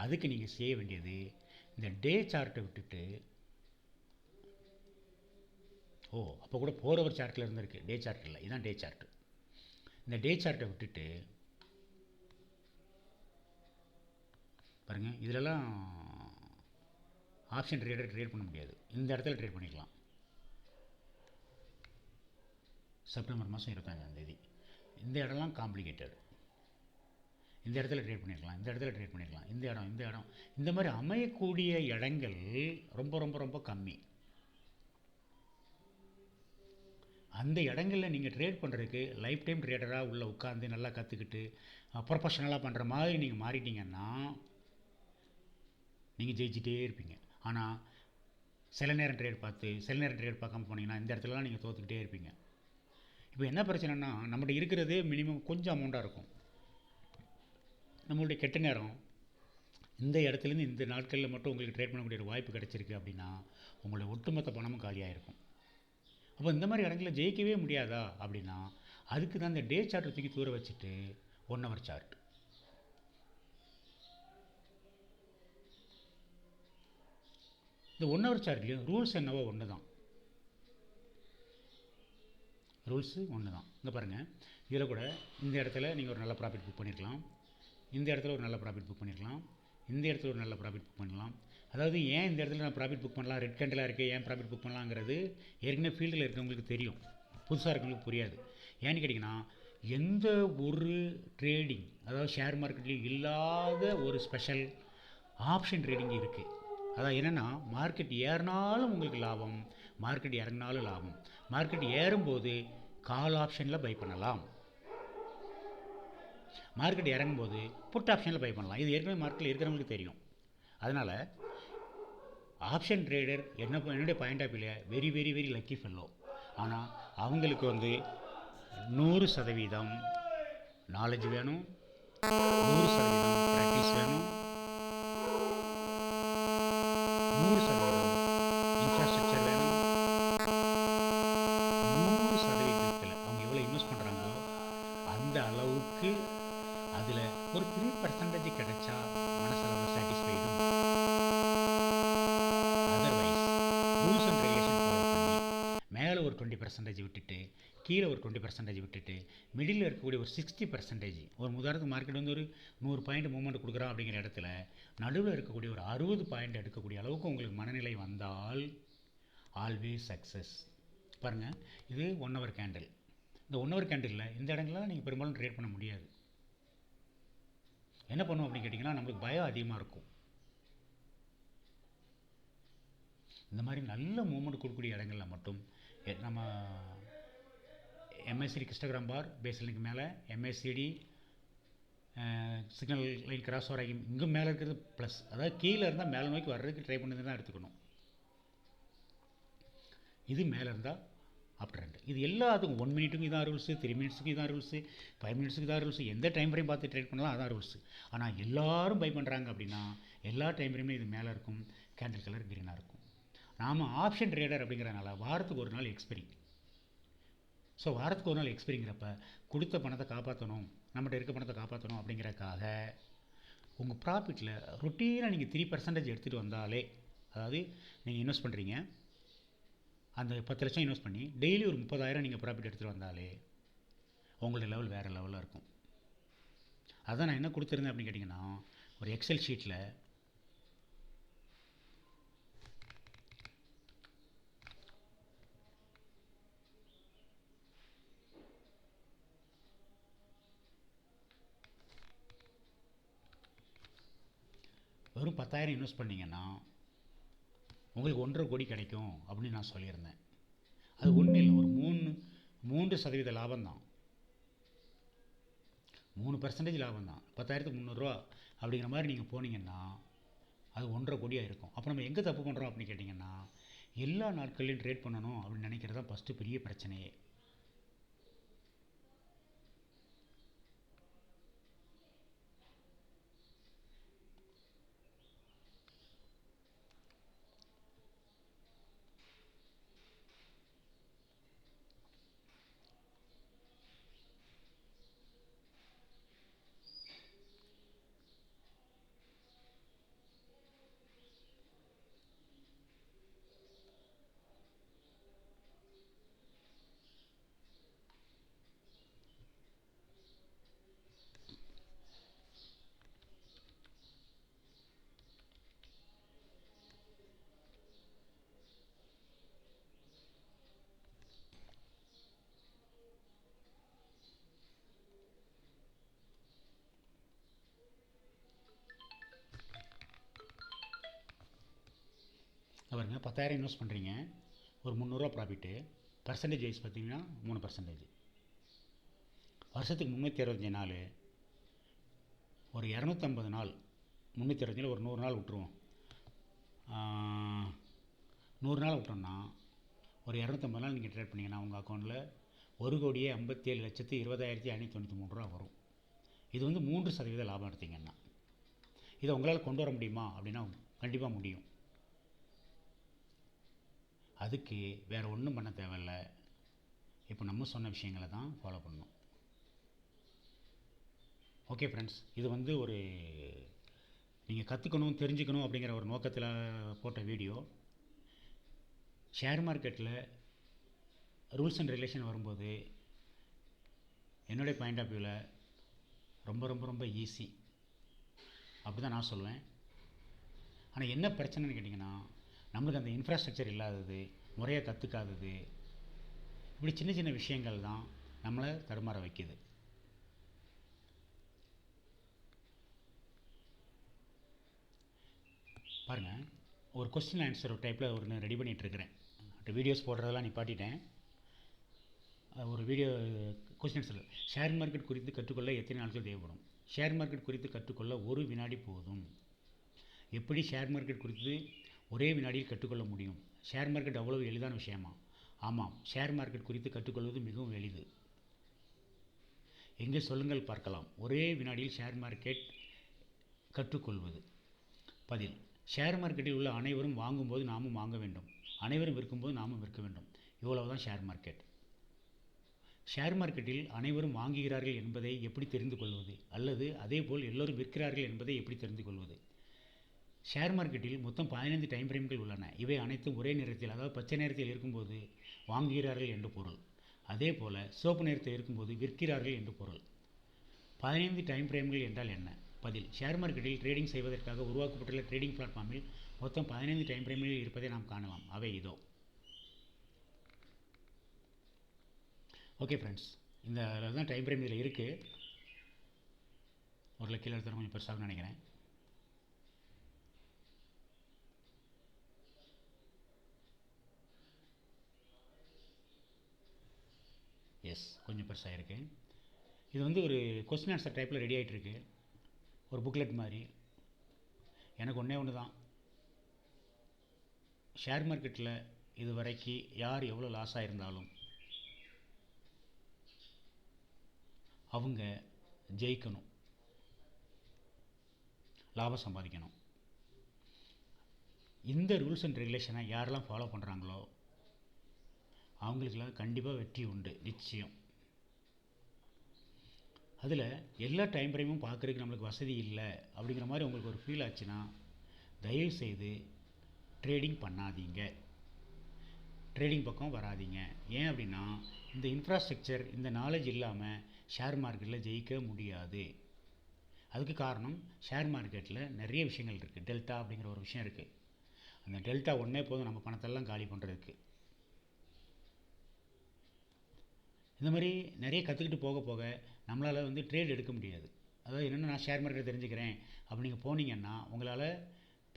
அதுக்கு நீங்கள் செய்ய வேண்டியது இந்த டே சார்ட்டை விட்டுட்டு, அப்போ கூட 4 ஹவர் சார்ட்டில் இருந்திருக்கு, டே சார்ட் இல்லை, இதுதான் டே சார்ட்டு. இந்த டே சார்ட்டை விட்டுட்டு பாருங்கள், இதிலலாம் ஆப்ஷன் ட்ரேடர் ட்ரேட் பண்ண முடியாது. இந்த இடத்துல ட்ரேட் பண்ணிக்கலாம். செப்டம்பர் மாதம் 25ஆம் இந்த இடம்லாம் காம்ப்ளிகேட்டட். இந்த இடத்துல ட்ரேட் பண்ணியிருக்கலாம், இந்த இடத்துல ட்ரேட் பண்ணியிருக்கலாம், இந்த இடம் இந்த மாதிரி அமையக்கூடிய இடங்கள் ரொம்ப ரொம்ப ரொம்ப கம்மி. அந்த இடங்களில் நீங்கள் ட்ரேட் பண்ணுறதுக்கு லைஃப் டைம் ட்ரேடராக உள்ளே உட்காந்து நல்லா கற்றுக்கிட்டு ப்ரொஃபஷனலாக பண்ணுற மாதிரி நீங்கள் மாறிட்டீங்கன்னா நீங்கள் ஜெயிச்சிட்டே இருப்பீங்க. ஆனால் சில நேரம் ட்ரேட் பார்த்து சில நேரம் ட்ரேட் பார்க்காம போனீங்கன்னா இந்த இடத்துலலாம் நீங்கள் தோற்றுக்கிட்டே இருப்பீங்க. இப்போ என்ன பிரச்சனைனா நம்மகிட்ட இருக்கிறதே மினிமம் கொஞ்சம் அமௌண்ட்டாக இருக்கும். நம்மளுடைய கெட்ட நேரம் இந்த இடத்துலேருந்து இந்த நாட்களில் மட்டும் உங்களுக்கு ட்ரேட் பண்ணக்கூடிய ஒரு வாய்ப்பு கிடச்சிருக்கு அப்படின்னா உங்களுடைய ஒட்டுமொத்த பணமும் காலியாக இருக்கும். அப்போ இந்த மாதிரி இடங்களில் ஜெயிக்கவே முடியாதா அப்படின்னா அதுக்கு தான் இந்த டே சார்ட்டை தூக்கி தூர வச்சுட்டு 1 ஹவர் சார்ட். இந்த 1 ஹவர் சார்ட்லேயும் ரூல்ஸ் என்னவோ ஒன்று தான், ரூல்ஸு ஒன்று தான். இங்கே பாருங்கள், இதில் கூட இந்த இடத்துல நீங்கள் ஒரு நல்ல ப்ராஃபிட் புக் பண்ணியிருக்கலாம், இந்த இடத்துல ஒரு நல்ல ப்ராஃபிட் புக் பண்ணியிருக்கலாம், இந்த இடத்துல ஒரு நல்ல ப்ராஃபிட் புக் பண்ணலாம். அதாவது ஏன் இந்த இடத்துல நான் ப்ராஃபிட் புக் பண்ணலாம், ரெட் கேண்டிலாக இருக்குது ஏன் ப்ராஃபிட் புக் பண்ணலாங்கிறது ஏற்கனவே ஃபீல்டில் இருக்கிறவங்களுக்கு தெரியும், புதுசாக இருக்கிறவங்களுக்கு புரியாது. ஏன்னு கேட்டிங்கன்னா எந்த ஒரு ட்ரேடிங், அதாவது ஷேர் மார்க்கெட்லேயும் இல்லாத ஒரு ஸ்பெஷல் ஆப்ஷன் ட்ரேடிங் இருக்குது. அதாவது என்னென்னா மார்க்கெட் ஏறினாலும் உங்களுக்கு லாபம், மார்க்கெட் இறங்கினாலும் லாபம். மார்க்கெட் ஏறும்போது கால் ஆப்ஷனில் பை பண்ணலாம், மார்க்கெட் இறங்கும்போது புட் ஆப்ஷனில் பை பண்ணலாம். இது ஏற்கனவே மார்க்கெட்டில் இருக்கிறவங்களுக்கு தெரியும். அதனால் ஆப்ஷன் ட்ரேடர் என்னுடைய பாயிண்ட் ஆஃப் வியூவில் very very very lucky fellow. ஆனால் அவங்களுக்கு வந்து 100% நாலேஜ் வேணும், 100% ப்ராக்டிஸ் வேணும், 100% இன்ஃப்ராஸ்ட்ரக்சர் வேணும், 20% விட்டுட்டு, கீழே ஒரு 20% விட்டுட்டு, மிடில் இருக்கக்கூடிய ஒரு 60%, ஒரு உதாரணத்துக்கு மார்க்கெட் வந்து ஒரு 100 பாயிண்ட் மூவ்மெண்ட் கொடுக்குறான் அப்படிங்கிற இடத்துல நடுவில் இருக்கக்கூடிய ஒரு 60 பாயிண்ட் எடுக்கக்கூடிய அளவுக்கு உங்களுக்கு மனநிலை வந்தால் ஆல்வேஸ் சக்ஸஸ். பாருங்கள், இது 1 ஹவர் கேண்டில். இந்த 1 ஹவர் கேண்டிலில் இந்த இடங்கள்லாம் நீங்கள் பெரும்பாலும் ட்ரேட் பண்ண முடியாது. என்ன பண்ணுவோம் அப்படின்னு கேட்டிங்கன்னா, நம்மளுக்கு பயம் அதிகமாக இருக்கும். இந்த மாதிரி நல்ல மூவ்மெண்ட் கொடுக்கக்கூடிய இடங்களில் மட்டும் நம்ம MACD கிறிஸ்டோகிராம் பார் பேஸ்லைனுக்கு மேலே MACD signal line cross over ஆகி இங்கே மேலே இருக்கிறது ப்ளஸ், அதாவது கீழே இருந்தால் மேலே நோக்கி வர்றதுக்கு ட்ரை பண்ணி தான் எடுத்துக்கணும். இது மேலே இருந்தால் அப் ட்ரெண்ட். இது எல்லாத்துக்கும் 1 மினிட்டுக்கும் இதான் ரூல்ஸு, 3 மினிட்ஸுக்கு இதான் ரூல்ஸு, 5 மினிட்ஸுக்கு இதான் ரூல்ஸு. எந்த டைம் ஃப்ரேம் பார்த்து ட்ரேட் பண்ணலாம் அதான் ரூல்ஸு. ஆனால் எல்லோரும் பை பண்ணுறாங்க அப்படின்னா எல்லா டைம் ஃப்ரேம்லையும் இது மேலே இருக்கும், கேண்டில் கலர் க்ரீனாக இருக்கும். நாம் ஆப்ஷன் ட்ரேடர் அப்படிங்கிறனால வாரத்துக்கு ஒரு நாள் எக்ஸ்பெரி. ஸோ வாரத்துக்கு ஒரு நாள் எக்ஸ்பெரிங்கிறப்ப கொடுத்த பணத்தை காப்பாற்றணும், நம்மகிட்ட இருக்க பணத்தை காப்பாற்றணும் அப்படிங்கிறக்காக உங்கள் ப்ராஃபிட்டில் ரொட்டீனாக நீங்கள் 3% எடுத்துகிட்டு வந்தாலே, அதாவது நீங்கள் இன்வெஸ்ட் பண்ணுறீங்க, அந்த 10 லட்சம் இன்வெஸ்ட் பண்ணி டெய்லி ஒரு 30,000 நீங்கள் ப்ராஃபிட் எடுத்துகிட்டு வந்தாலே உங்களுடைய லெவல் வேறு லெவலில் இருக்கும். அதான் நான் என்ன கொடுத்துருந்தேன் அப்படின்னு கேட்டிங்கன்னா, ஒரு எக்ஸல் ஷீட்டில் வெறும் 10,000 இன்வெஸ்ட் பண்ணிங்கன்னா உங்களுக்கு 1.5 கோடி கிடைக்கும் அப்படின்னு நான் சொல்லியிருந்தேன். அது ஒன்றும் இல்லை, ஒரு 3% லாபம் தான், 3% லாபம் தான். 10,300 அப்படிங்கிற மாதிரி நீங்கள் போனீங்கன்னா அது 1.5 கோடியாக இருக்கும். அப்போ நம்ம எங்கே தப்பு பண்ணுறோம் அப்படின்னு கேட்டிங்கன்னா, எல்லா நாட்கள்லையும் ட்ரேட் பண்ணணும் அப்படின்னு நினைக்கிறது தான் ஃபஸ்ட்டு பெரிய பிரச்சனையே. பாருங்க, 10,000 இன்வெஸ்ட் பண்ணுறீங்க, ஒரு 300 ப்ராஃபிட்டு, பர்சன்டேஜ் வைஸ் பார்த்தீங்கன்னா 3%. வருஷத்துக்கு 365 நாள், ஒரு 250 நாள், 365 நாள், ஒரு 100 நாள் விட்டுருவோம். 100 நாள் விட்டோம்னா ஒரு 250 நாள் நீங்கள் ட்ரேட் பண்ணிங்கன்னா உங்கள் அக்கௌண்ட்டில் 1,57,20,593 வரும். இது வந்து 3% லாபம் எடுத்தீங்கன்னா. இதை உங்களால் கொண்டு வர முடியுமா அப்படின்னா கண்டிப்பாக முடியும். அதுக்கு வேறு ஒன்றும் பண்ண தேவையில்ல, இப்போ நம்ம சொன்ன விஷயங்களை தான் ஃபாலோ பண்ணணும். ஓகே ஃப்ரெண்ட்ஸ், இது வந்து ஒரு நீங்கள் கற்றுக்கணும், தெரிஞ்சுக்கணும் அப்படிங்கிற ஒரு நோக்கத்தில் போட்ட வீடியோ. ஷேர் மார்க்கெட்டில் ரூல்ஸ் அண்ட் ரெகுலேஷன் வரும்போது என்னுடைய பாயிண்ட் ஆஃப் வியூவில் ரொம்ப ரொம்ப ரொம்ப ஈஸி அப்படி தான் நான் சொல்லுவேன். ஆனால் என்ன பிரச்சனைன்னு கேட்டிங்கன்னா, நம்மளுக்கு அந்த இன்ஃப்ராஸ்ட்ரக்சர் இல்லாதது, முறையாக கற்றுக்காதது, இப்படி சின்ன சின்ன விஷயங்கள் தான் நம்மளை தடுமாற வைக்கிது. பாருங்கள், ஒரு கொஸ்டின் ஆன்சர் ஒரு டைப்பில் ஒரு ரெடி பண்ணிகிட்ருக்கிறேன். வீடியோஸ் போடுறதெல்லாம் நிப்பாட்டிட்டேன். ஒரு video question answer. Share market குறித்து கற்றுக்கொள்ள எத்தனை நாட்கள் தேவைப்படும்? ஷேர் மார்க்கெட் குறித்து கற்றுக்கொள்ள 1 வினாடி போதும். எப்படி ஷேர் மார்க்கெட் குறித்து ஒரே வினாடியில் கற்றுக்கொள்ள முடியும்? ஷேர் மார்க்கெட் அவ்வளவு எளிதான விஷயமா? ஆமாம், ஷேர் மார்க்கெட் குறித்து கற்றுக்கொள்வது மிகவும் எளிது. எங்கே சொல்லுங்கள் பார்க்கலாம். ஒரே வினாடியில் ஷேர் மார்க்கெட் கற்றுக்கொள்வது. பதில்: ஷேர் மார்க்கெட்டில் உள்ள அனைவரும் வாங்கும்போது நாமும் வாங்க வேண்டும், அனைவரும் விற்கும்போது நாமும் விற்க வேண்டும். இவ்வளவுதான் ஷேர் மார்க்கெட். ஷேர் மார்க்கெட்டில் அனைவரும் வாங்குகிறார்கள் என்பதை எப்படி தெரிந்து கொள்வது, அல்லது அதேபோல் எல்லோரும் விற்கிறார்கள் என்பதை எப்படி தெரிந்து கொள்வது? ஷேர் மார்க்கெட்டில் மொத்தம் 15 டைம் ஃப்ரேம்கள் உள்ளன. இவை அனைத்தும் ஒரே நிறத்தில், அதாவது பச்சை நிறத்தில் இருக்கும்போது வாங்குகிறார்கள் என்று பொருள். அதே போல் சிவப்பு நிறத்தில் இருக்கும்போது விற்கிறார்கள் என்று பொருள். 15 டைம் ஃப்ரேம்கள் என்றால் என்ன? பதில்: ஷேர் மார்க்கெட்டில் ட்ரேடிங் செய்வதற்காக உருவாக்கப்பட்டுள்ள ட்ரேடிங் பிளாட்ஃபார்மில் மொத்தம் 15 டைம் ஃப்ரேம்கள் இருப்பதை நாம் காணலாம். அவை இதோ. ஓகே ஃப்ரெண்ட்ஸ், இந்த அதில் தான் டைம் ஃப்ரேம் இதில் இருக்குது. ஒரு கீழே எடுத்து கொஞ்சம் பெருசாக நினைக்கிறேன். எஸ், கொஞ்சம் பெருசாக இருக்குது. இது வந்து ஒரு கொஸ்டின் ஆன்சர் டைப்பில் ரெடி ஆகிட்டுருக்கு, ஒரு புக்லெட் மாதிரி. எனக்கு ஒன்று தான், ஷேர் மார்க்கெட்டில் இது வரைக்கும் யார் எவ்வளோ லாஸ் ஆகிருந்தாலும் அவங்க ஜெயிக்கணும், லாபம் சம்பாதிக்கணும். இந்த ரூல்ஸ் அண்ட் ரெகுலேஷனை யாரெல்லாம் ஃபாலோ பண்ணுறாங்களோ அவங்களுக்கெல்லாம் கண்டிப்பாக வெற்றி உண்டு, நிச்சயம். அதில் எல்லா டைம் ஃப்ரேமும் பார்க்குறதுக்கு நம்மளுக்கு வசதி இல்லை அப்படிங்கிற மாதிரி உங்களுக்கு ஒரு ஃபீல் ஆச்சுன்னா தயவுசெய்து ட்ரேடிங் பண்ணாதீங்க, ட்ரேடிங் பக்கம் வராதிங்க. ஏன் அப்படின்னா இந்த இன்ஃப்ராஸ்ட்ரக்சர், இந்த நாலேஜ் இல்லாமல் ஷேர் மார்க்கெட்டில் ஜெயிக்க முடியாது. அதுக்கு காரணம் ஷேர் மார்க்கெட்டில் நிறைய விஷயங்கள் இருக்குது. டெல்டா அப்படிங்கிற ஒரு விஷயம் இருக்குது. அந்த டெல்டா ஒன்றே போதும் நம்ம பணத்தெல்லாம் காலி பண்ணுறதுக்கு. இந்த மாதிரி நிறைய கற்றுக்கிட்டு போக போக நம்மளால் வந்து ட்ரேட் எடுக்க முடியாது. அதாவது என்னென்னா, நான் ஷேர் மார்க்கெட் தெரிஞ்சுக்கிறேன் அப்படி நீங்கள் போனீங்கன்னா உங்களால்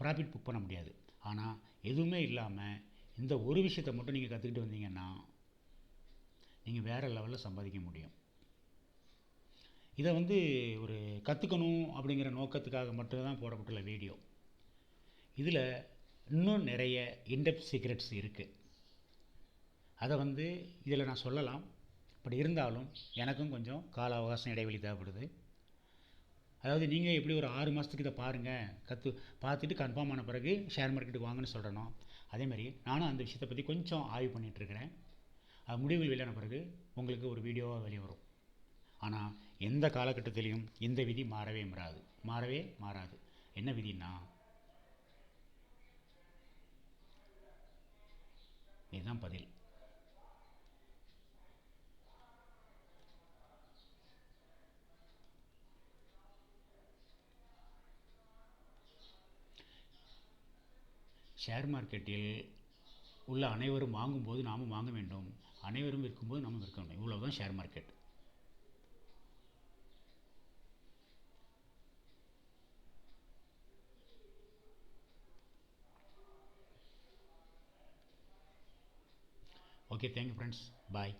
ப்ராஃபிட் புக் பண்ண முடியாது. ஆனால் எதுவுமே இல்லாமல் இந்த ஒரு விஷயத்தை மட்டும் நீங்கள் கற்றுக்கிட்டு வந்தீங்கன்னா நீங்கள் வேறு லெவலில் சம்பாதிக்க முடியும். இதை வந்து ஒரு கற்றுக்கணும் அப்படிங்கிற நோக்கத்துக்காக மட்டும்தான் போடப்பட்டுள்ள வீடியோ. இதில் இன்னும் நிறைய இன்டெப்த் சீக்ரெட்ஸ் இருக்குது. அதை வந்து இதில் நான் சொல்லலாம். அப்படி இருந்தாலும் எனக்கும் கொஞ்சம் கால அவகாசம், இடைவெளி தேவைப்படுது. அதாவது நீங்கள் எப்படி ஒரு 6 மாதத்துக்கு இதை பாருங்கள், பார்த்துட்டு கன்ஃபார்ம் ஆன பிறகு ஷேர் மார்க்கெட்டுக்கு வாங்கன்னு சொல்கிறனோ, அதேமாதிரி நானும் அந்த விஷயத்தை பற்றி கொஞ்சம் ஆய்வு பண்ணிகிட்ருக்கிறேன். அது முடிவுகள் வெளியான பிறகு உங்களுக்கு ஒரு வீடியோவாக வெளியே வரும். ஆனால் எந்த காலகட்டத்திலையும் இந்த விதி மாறவே மாறாது. என்ன விதின்னா, இதுதான் பதில். ஷேர் மார்க்கெட்டில் உள்ள அனைவரும் வாங்கும்போது நாமும் வாங்க வேண்டும், அனைவரும் விற்கும்போது நாமும் விற்க வேண்டும். இவ்வளவுதான் share market. Okay, thank you friends, பாய்.